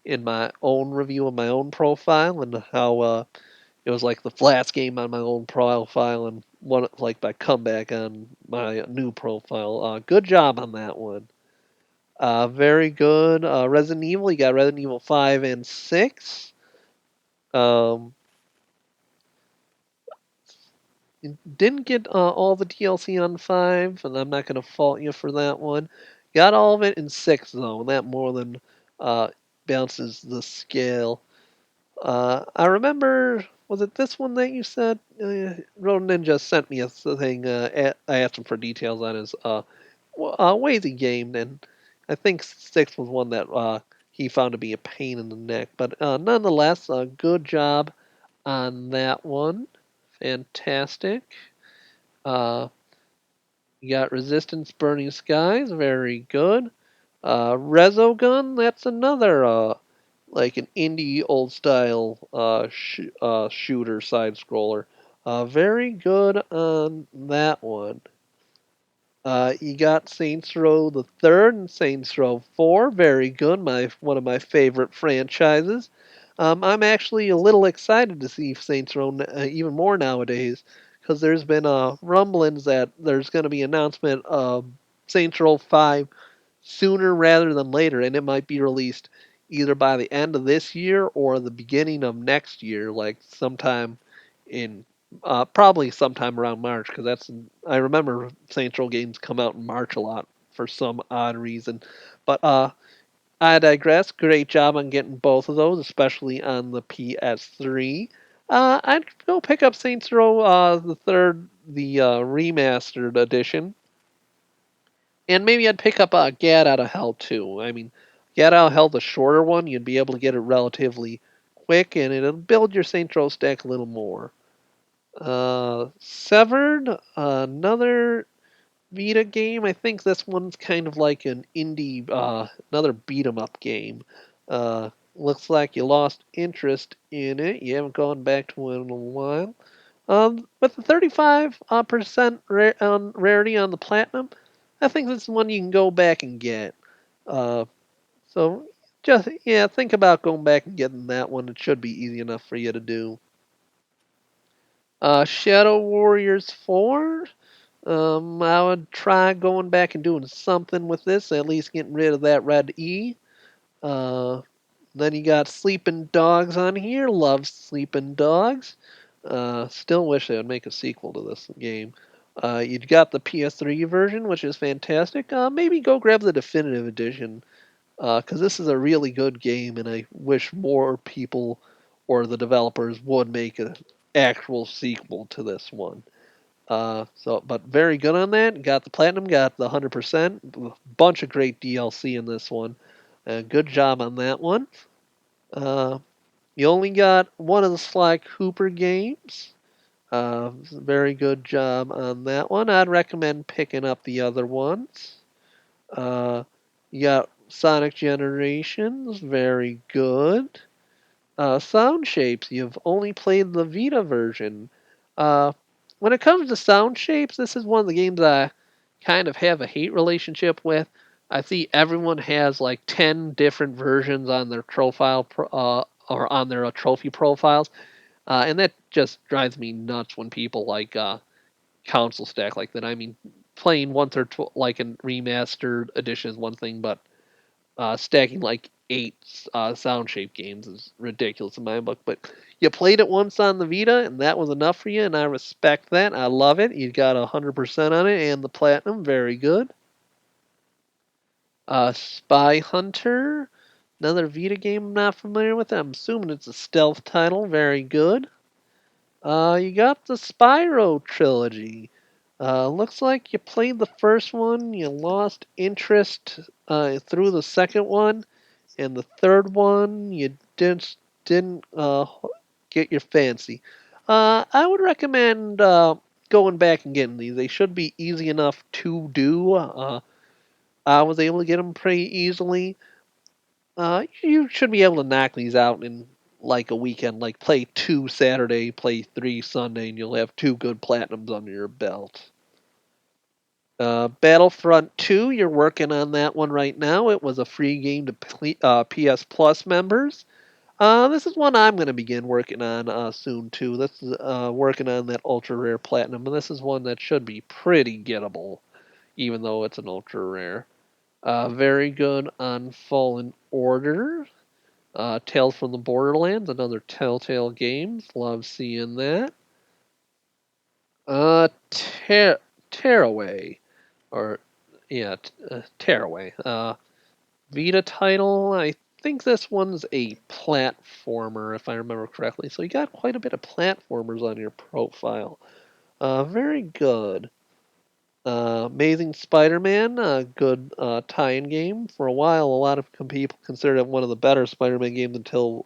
in my own review of my own profile and how it was like the last game on my own profile and one like my comeback on my new profile. Good job on that one. Very good. Resident Evil, you got Resident Evil 5 and 6. Um, you didn't get all the DLC on 5, and I'm not going to fault you for that one. Got all of it in 6, though, and that more than uh, bounces the scale. I remember, was it this one that you said? Rotoninja sent me a thing. I asked him for details on his ways he gamed, and I think 6 was one that he found to be a pain in the neck. But nonetheless, good job on that one. Fantastic. Uh, you got Resistance Burning Skies, very good. Resogun, that's another like an indie old style shooter side scroller. Very good on that one. You got Saints Row the Third and Saints Row 4. Very good. One of my favorite franchises. I'm actually a little excited to see Saints Row even more nowadays because there's been rumblings that there's going to be announcement of Saints Row 5 sooner rather than later, and it might be released either by the end of this year or the beginning of next year, like sometime in Probably sometime around March, because I remember Saints Row games come out in March a lot for some odd reason. But I digress. Great job on getting both of those, especially on the PS3. I'd go pick up Saints Row the remastered edition, and maybe I'd pick up Get Out of Hell too. I mean, Get Out of Hell, the shorter one, you'd be able to get it relatively quick, and it'll build your Saints Row stack a little more. Severed, another Vita game. I think this one's kind of like an indie, another beat 'em up game. Looks like you lost interest in it. You haven't gone back to it in a while. With the 35% rarity on the platinum, I think this is one you can go back and get. Uh, so just yeah, think about going back and getting that one. It should be easy enough for you to do. Shadow Warriors 4. I would try going back and doing something with this, at least getting rid of that red E. Uh, then you got Sleeping Dogs on here. Love Sleeping Dogs. Still wish they would make a sequel to this game. You've got the PS3 version, which is fantastic. Maybe go grab the definitive edition, because this is a really good game, and I wish more people or the developers would make an actual sequel to this one. But very good on that. Got the platinum, got the 100%. Bunch of great DLC in this one. Good job on that one. Uh, you only got one of the Sly Cooper games. Very good job on that one. I'd recommend picking up the other ones. Uh, you got Sonic Generations. Very good. Sound Shapes, you've only played the Vita version. Uh, when it comes to Sound Shapes, this is one of the games I kind of have a hate relationship with. I see everyone has like 10 different versions on their or on their trophy profiles, and that just drives me nuts when people like console stack like that. I mean, playing once or like a remastered edition is one thing, but stacking like eight sound shape games is ridiculous in my book. But you played it once on the Vita, and that was enough for you, and I respect that. I love it. You got 100% on it, and the platinum, very good. Spy Hunter, another Vita game I'm not familiar with. I'm assuming it's a stealth title, very good. You got the Spyro trilogy. Looks like you played the first one, you lost interest through the second one, and the third one you didn't get your fancy. I would recommend going back and getting these. They should be easy enough to do. I was able to get them pretty easily. You should be able to knock these out in like a weekend. Like play 2 Saturday, play 3 Sunday, and you'll have 2 good platinums under your belt. Battlefront 2, you're working on that one right now. It was a free game to PS Plus members. This is one I'm going to begin working on soon too. This is working on that ultra rare platinum, and this is one that should be pretty gettable, even though it's an ultra rare. Very good on Fallen Order. Tales from the Borderlands, another Telltale game. Love seeing that. Tearaway, or yeah, Tearaway. Vita title. I think this one's a platformer, if I remember correctly. So you got quite a bit of platformers on your profile. Very good. Amazing Spider-Man, a good tie-in game. For a while, a lot of people considered it one of the better Spider-Man games until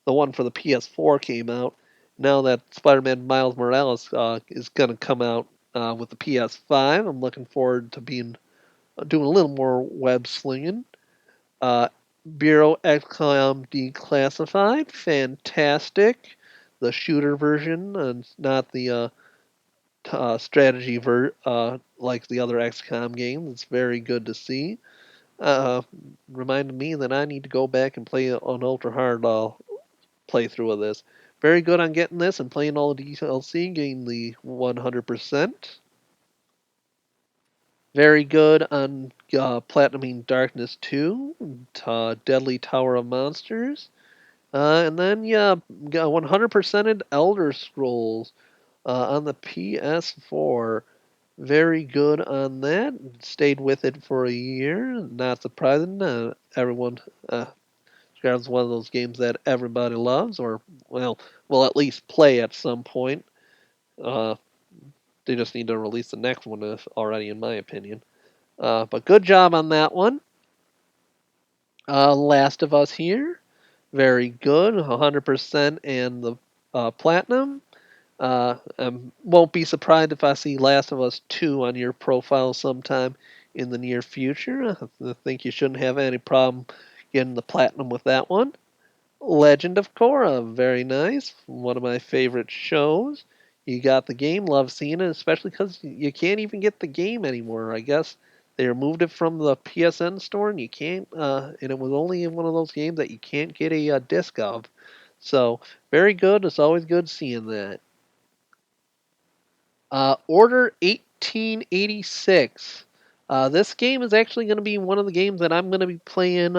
the one for the PS4 came out. Now that Spider-Man Miles Morales is going to come out with the PS5, I'm looking forward to being doing a little more web slinging. Uh, Bureau XCOM Declassified, fantastic. The shooter version, and not the strategy like the other XCOM games. It's very good to see. Uh, Reminded me that I need to go back and play an ultra hard playthrough of this. Very good on getting this and playing all the DLC, getting the 100%. Very good on Platinuming Darkness 2, Deadly Tower of Monsters. And then yeah, got 100%ed Elder Scrolls on the PS4. Very good on that. Stayed with it for a year. Not surprising. Everyone, it's one of those games that everybody loves, or well, will at least play at some point. Uh, they just need to release the next one already, in my opinion. But good job on that one. Last of Us here, very good, 100% and the platinum. Won't be surprised if I see Last of Us 2 on your profile sometime in the near future. I think you shouldn't have any problem getting the platinum with that one. Legend of Korra, very nice. One of my favorite shows. You got the game, love seeing it, especially because you can't even get the game anymore. I guess they removed it from the PSN store, and you can't. And it was only in one of those games that you can't get a disc of. So very good. It's always good seeing that. Order 1886. This game is actually going to be one of the games that I'm going to be playing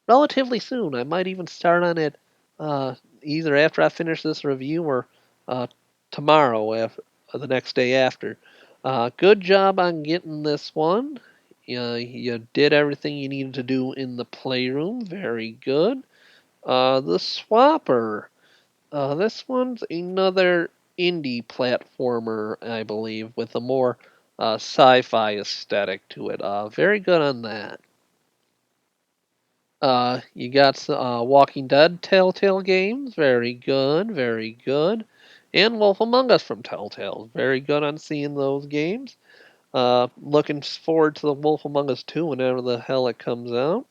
relatively soon. I might even start on it either after I finish this review or uh, tomorrow, the next day after. Good job on getting this one. You did everything you needed to do in the playroom. Very good. The Swapper. This one's another indie platformer, I believe, with a more sci-fi aesthetic to it. Very good on that. You got Walking Dead Telltale games. Very good, very good. And Wolf Among Us from Telltale. Very good on seeing those games. Looking forward to the Wolf Among Us 2 whenever the hell it comes out.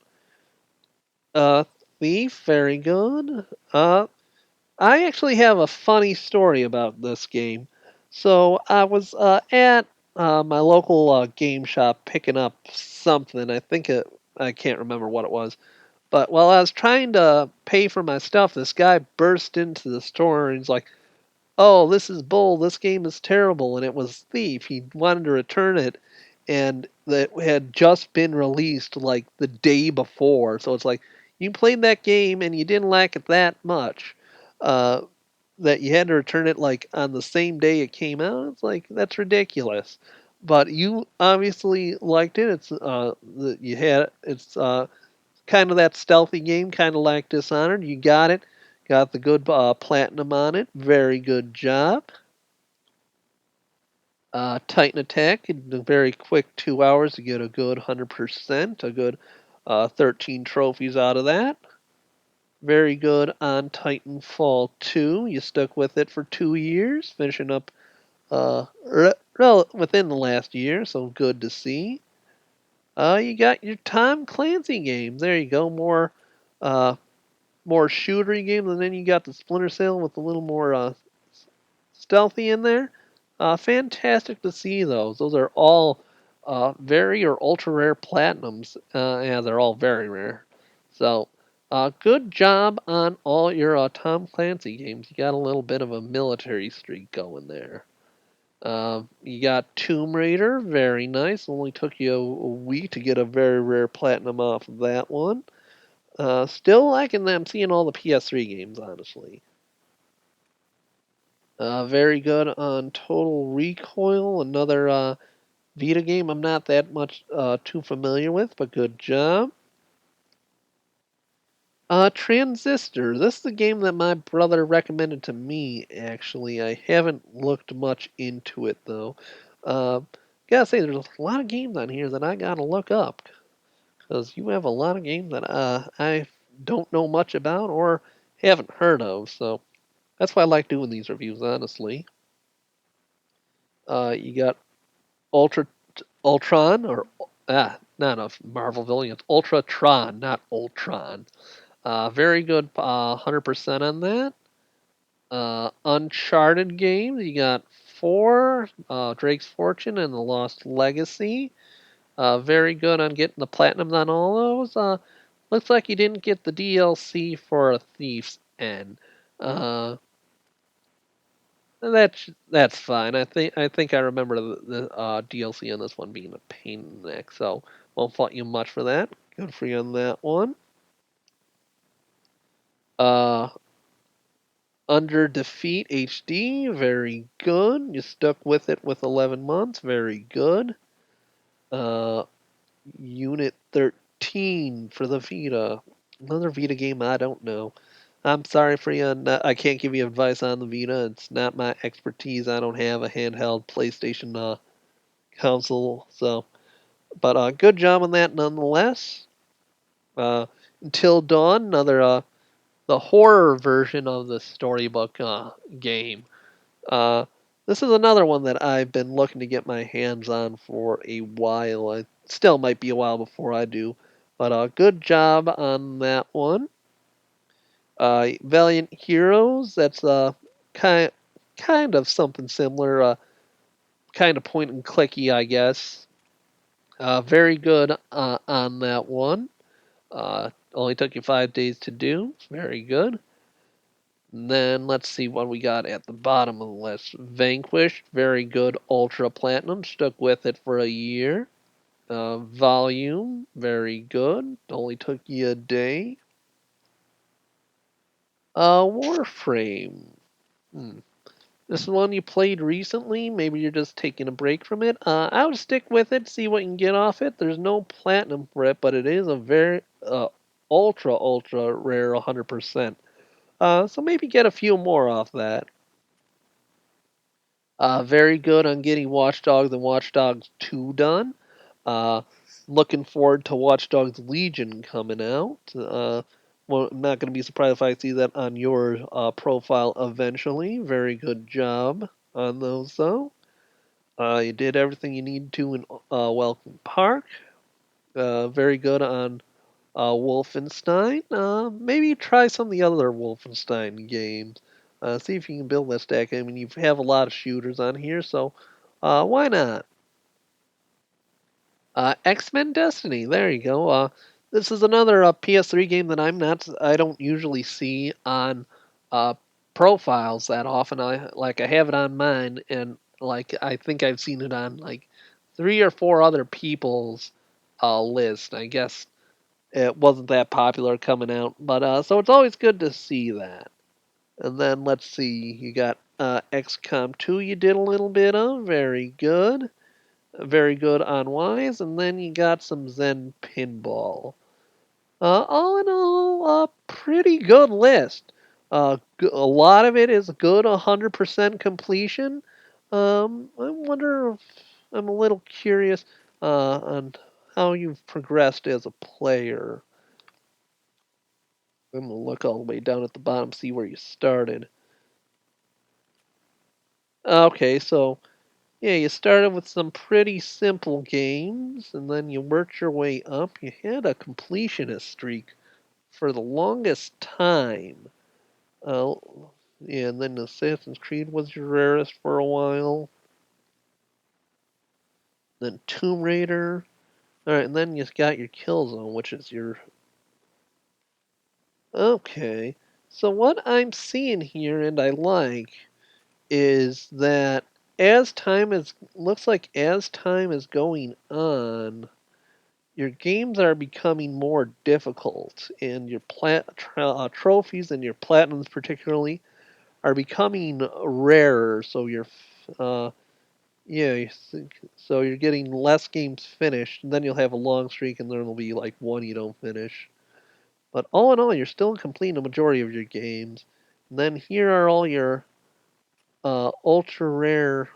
Uh, Thief, very good. I actually have a funny story about this game. So I was at my local game shop picking up something. I can't remember what it was. But while I was trying to pay for my stuff, this guy burst into the store and he's like, "Oh, this is bull. This game is terrible." And it was Thief. He wanted to return it, and that had just been released like the day before. So it's like you played that game and you didn't like it that much. Uh, that you had to return it like on the same day it came out. It's like that's ridiculous. But you obviously liked it. It's kind of that stealthy game, kind of like Dishonored. You got it. Got the good platinum on it. Very good job. Titan Attack in a very quick 2 hours to get a good 100%, a good 13 trophies out of that. Very good on Titanfall 2. You stuck with it for 2 years, finishing up within the last year, so good to see. You got your Tom Clancy games. There you go. More shootery games, and then you got the Splinter Cell with a little more stealthy in there. Fantastic to see those. Those are all very or ultra rare platinums. Yeah, they're all very rare. So, good job on all your Tom Clancy games. You got a little bit of a military streak going there. You got Tomb Raider, very nice. Only took you a week to get a very rare platinum off of that one. Still liking them seeing all the PS3 games, honestly. Very good on Total Recoil, another Vita game I'm not that much too familiar with, but good job. Transistor. This is a game that my brother recommended to me, actually. I haven't looked much into it, though. Uh, Gotta say, there's a lot of games on here that I gotta look up, because you have a lot of games that I don't know much about or haven't heard of, so that's why I like doing these reviews, honestly. You got Ultron, or not a Marvel villain. It's Ultratron, not Ultron. Very good, 100% on that. Uncharted games. You got four. Drake's Fortune and the Lost Legacy. Very good on getting the platinums on all those. Looks like you didn't get the DLC for A Thief's End. Uh, that's fine. I think I remember the DLC on this one being a pain in the neck, so won't fault you much for that. Good for you on that one. Uh, Under Defeat HD, very good. You stuck with it with 11 months, very good. Uh, Unit 13 for the Vita. Another Vita game I don't know. I'm sorry for you. I can't give you advice on the Vita. It's not my expertise. I don't have a handheld PlayStation console. So, but good job on that nonetheless. Uh, Until Dawn, another the horror version of the storybook game. Uh, this is another one that I've been looking to get my hands on for a while. It still might be a while before I do, but good job on that one. Valiant Heroes, that's kind kind of something similar, kind of point and clicky, I guess. Very good on that one. Only took you 5 days to do. Very good. And then let's see what we got at the bottom of the list. Vanquished, very good Ultra Platinum. Stuck with it for a year. Volume, very good. Only took you a day. Warframe. Hmm. This is one you played recently. Maybe you're just taking a break from it. I would stick with it, see what you can get off it. There's no platinum for it, but it is a very ultra rare 100%. So maybe get a few more off that. Very good on getting Watch Dogs and Watch Dogs 2 done. Uh, Looking forward to Watch Dogs Legion coming out. Well, I'm not going to be surprised if I see that on your profile eventually. Very good job on those, though. You did everything you need to in Welcome Park. Very good on Wolfenstein. Maybe try some of the other Wolfenstein games. See if you can build that stack. I mean, you have a lot of shooters on here, so why not? X-Men Destiny. There you go. This is another PS3 game that I don't usually see on uh, profiles that often. I have it on mine, and like I think I've seen it on like 3 or 4 other people's list. I guess it wasn't that popular coming out, but so it's always good to see that. And then let's see, you got XCOM 2. You did a little bit of very good, very good on Wise, and then you got some Zen Pinball. All in all, a pretty good list. A lot of it is good, 100% completion. I wonder if I'm a little curious on how you've progressed as a player. I'm gonna look all the way down at the bottom, see where you started. Okay, so yeah, you started with some pretty simple games, and then you worked your way up. You had a completionist streak for the longest time. Uh, yeah, and then Assassin's Creed was your rarest for a while. Then Tomb Raider. All right, and then you got your Killzone, which is your. Okay. So what I'm seeing here, and I like, is that as time is looks like as time is going on, your games are becoming more difficult, and your trophies and your platinums particularly are becoming rarer. So yeah, so you're getting less games finished, and then you'll have a long streak, and there will be like one you don't finish. But all in all, you're still completing a majority of your games. And then here are all your ultra rare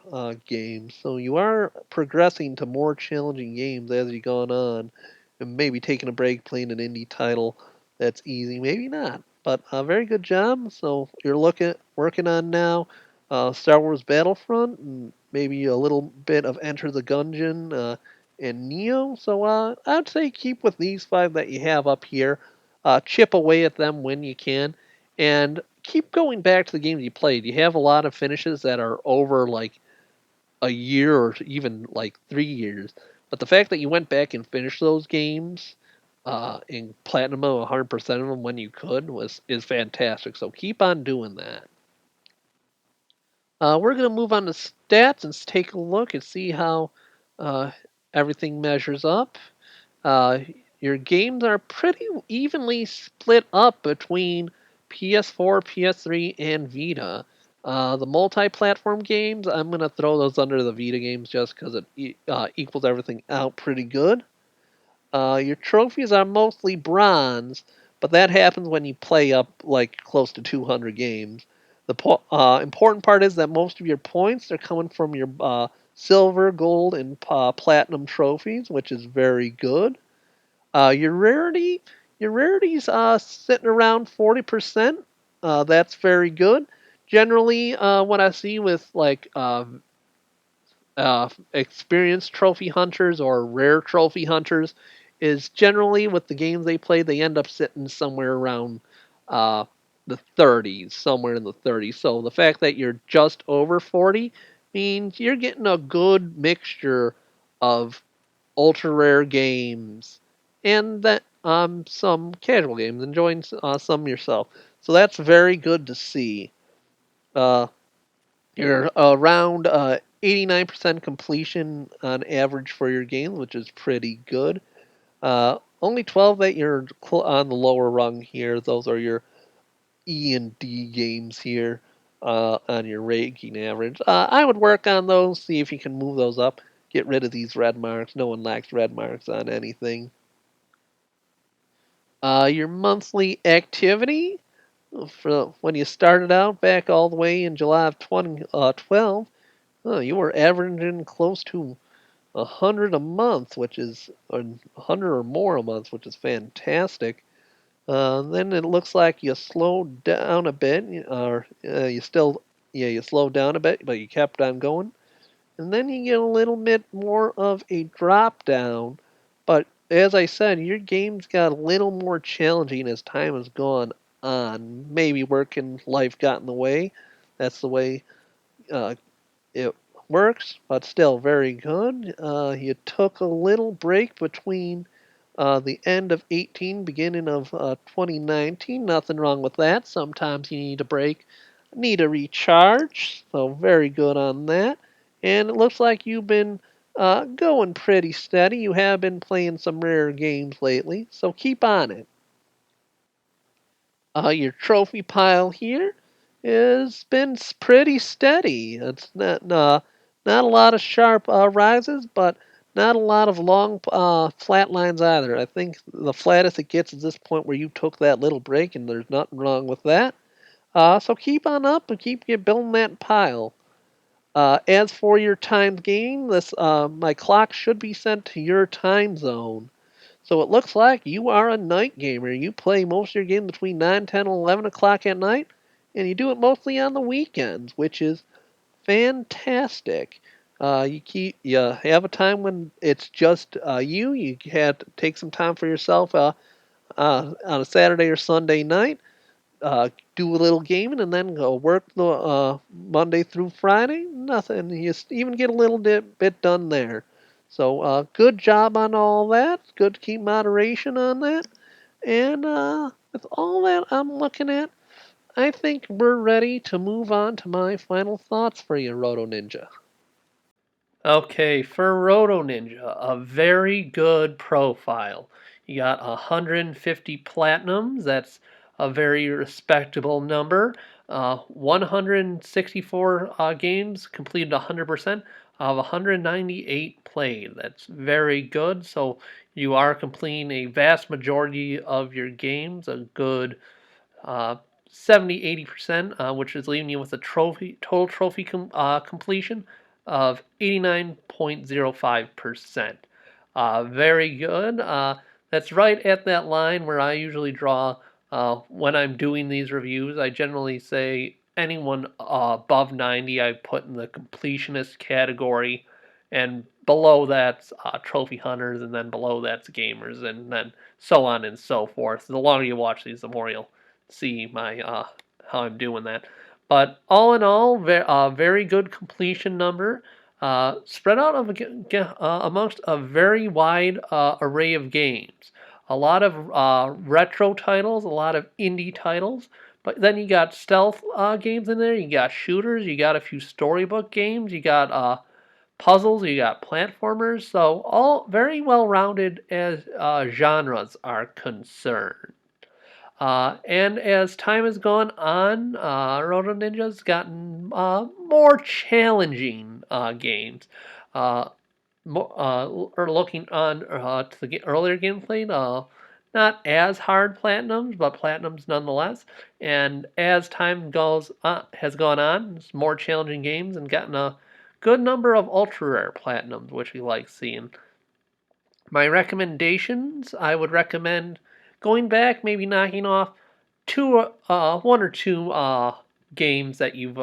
games. So you are progressing to more challenging games as you've gone on, and maybe taking a break playing an indie title that's easy, maybe not. But a very good job. So you're working on now Star Wars Battlefront, and maybe a little bit of Enter the Gungeon and Neo. So I'd say keep with these 5 that you have up here. Chip away at them when you can, and keep going back to the games you played. You have a lot of finishes that are over like a year or even like 3 years. But the fact that you went back and finished those games and platinum 100% of them when you could is fantastic. So keep on doing that. We're gonna move on to stats and take a look and see how uh, everything measures up. Uh, your games are pretty evenly split up between PS4, PS3, and Vita. The multi-platform games, I'm gonna throw those under the Vita games just because it equals everything out pretty good. Your trophies are mostly bronze, but that happens when you play up like close to 200 games. The important part is that most of your points are coming from your silver, gold, and platinum trophies, which is very good. Your rarity's sitting around 40%. That's very good. Generally, what I see with like experienced trophy hunters or rare trophy hunters is generally with the games they play, they end up sitting somewhere around uh, the 30s, somewhere in the 30s. So the fact that you're just over 40 means you're getting a good mixture of ultra rare games and that some casual games, enjoying some yourself. So that's very good to see. Uh, you're around 89% completion on average for your games, which is pretty good. Only 12 that you're on the lower rung here. Those are your E and D games here on your ranking average. I would work on those, see if you can move those up. Get rid of these red marks. No one likes red marks on anything. Your monthly activity for when you started out back all the way in July of 2012. You were averaging close to 100 a month, which is or 100 or more a month, which is fantastic. Then it looks like you slowed down a bit, or you still, yeah, you slowed down a bit, but you kept on going. And then you get a little bit more of a drop down. But as I said, your game's got a little more challenging as time has gone on. Maybe work and life got in the way. That's the way uh, it works, but still very good. You took a little break between the end of 18, beginning of 2019. Nothing wrong with that. Sometimes you need a break, need a recharge. So very good on that. And it looks like you've been going pretty steady. You have been playing some rare games lately, so keep on it. Your trophy pile here has been pretty steady. It's not a lot of sharp rises, but not a lot of long flat lines either. I think the flattest it gets is this point where you took that little break, and there's nothing wrong with that. So keep on up and keep you building that pile. As for your time gain, this my clock should be sent to your time zone. So it looks like you are a night gamer. You play most of your games between 9, 10, 11 o'clock at night, and you do it mostly on the weekends, which is fantastic. You have a time when it's just you. You have to take some time for yourself on a Saturday or Sunday night. Do a little gaming and then go work the Monday through Friday. Nothing. You even get a little bit done there. So good job on all that. Good to keep moderation on that. And with all that I'm looking at, I think we're ready to move on to my final thoughts for you, Roto Ninja. Okay, for Rotoninja, a very good profile. You got 150 platinums. That's a very respectable number. 164 games completed 100% of 198 played. That's very good. So you are completing a vast majority of your games, a good uh, 70-80%, which is leaving you with a total trophy completion of 89.05%. Very good. That's right at that line where I usually draw when I'm doing these reviews. I generally say anyone above 90 I put in the completionist category, and below that's trophy hunters, and then below that's gamers, and then so on and so forth. The longer you watch these, the more you'll see my how I'm doing that. But all in all, very good completion number, spread out amongst a very wide array of games. A lot of retro titles, a lot of indie titles, but then you got stealth games in there. You got shooters. You got a few storybook games. You got puzzles. You got platformers. So all very well rounded as genres are concerned. And as time has gone on, Rotoninja's gotten more challenging games. Uh, or looking on to the earlier gameplay, not as hard platinums, but platinums nonetheless. And as time goes has gone on, it's more challenging games and gotten a good number of ultra rare platinums, which we like seeing. My recommendations, I would recommend going back, maybe knocking off one or two games that you've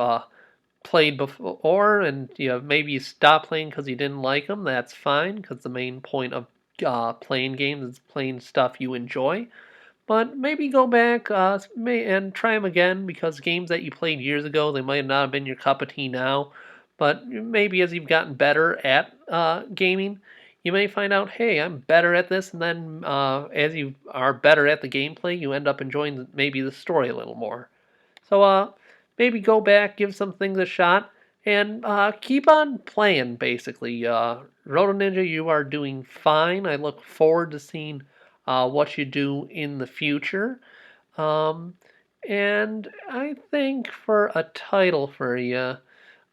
played before, and maybe you stop playing because you didn't like them. That's fine, because the main point of playing games is playing stuff you enjoy. But maybe go back and try them again, because games that you played years ago, they might not have been your cup of tea now. But maybe as you've gotten better at gaming, you may find out, hey, I'm better at this. And then as you are better at the gameplay, you end up enjoying maybe the story a little more. So maybe go back, give some things a shot, and keep on playing. Basically, Roto Ninja, you are doing fine. I look forward to seeing what you do in the future. Um, and I think for a title for you,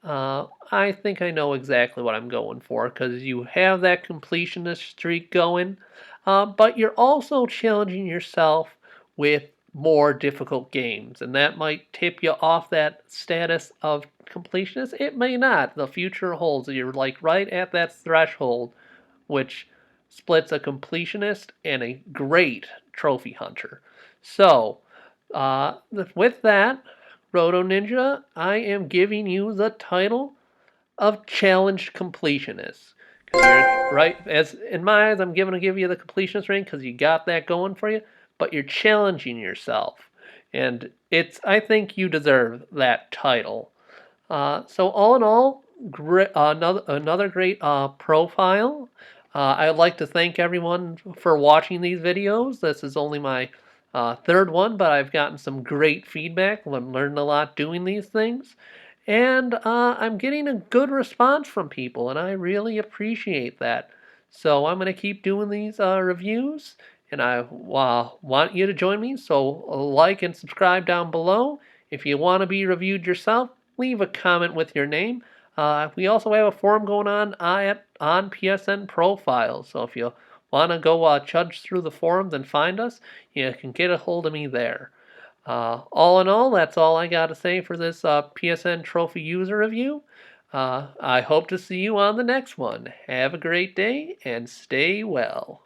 I think I know exactly what I'm going for, because you have that completionist streak going, but you're also challenging yourself with more difficult games, and that might tip you off that status of completionist. It may not. The future holds. You're like right at that threshold, which splits a completionist and a great trophy hunter. So, with that, Roto Ninja, I am giving you the title of challenged completionist. You're right, as in my eyes, I'm giving to give you the completionist ring because you got that going for you, but you're challenging yourself, and I think you deserve that title. So all in all, another great profile. I'd like to thank everyone for watching these videos. This is only my third one, but I've gotten some great feedback. I'm learning a lot doing these things. And I'm getting a good response from people, and I really appreciate that. So I'm going to keep doing these reviews, and I want you to join me. So like and subscribe down below. If you want to be reviewed yourself, leave a comment with your name. We also have a forum going on PSN profiles. So if you want to go chudge through the forums and find us, you can get a hold of me there. All in all, that's all I got to say for this PSN Trophy user review. I hope to see you on the next one. Have a great day and stay well.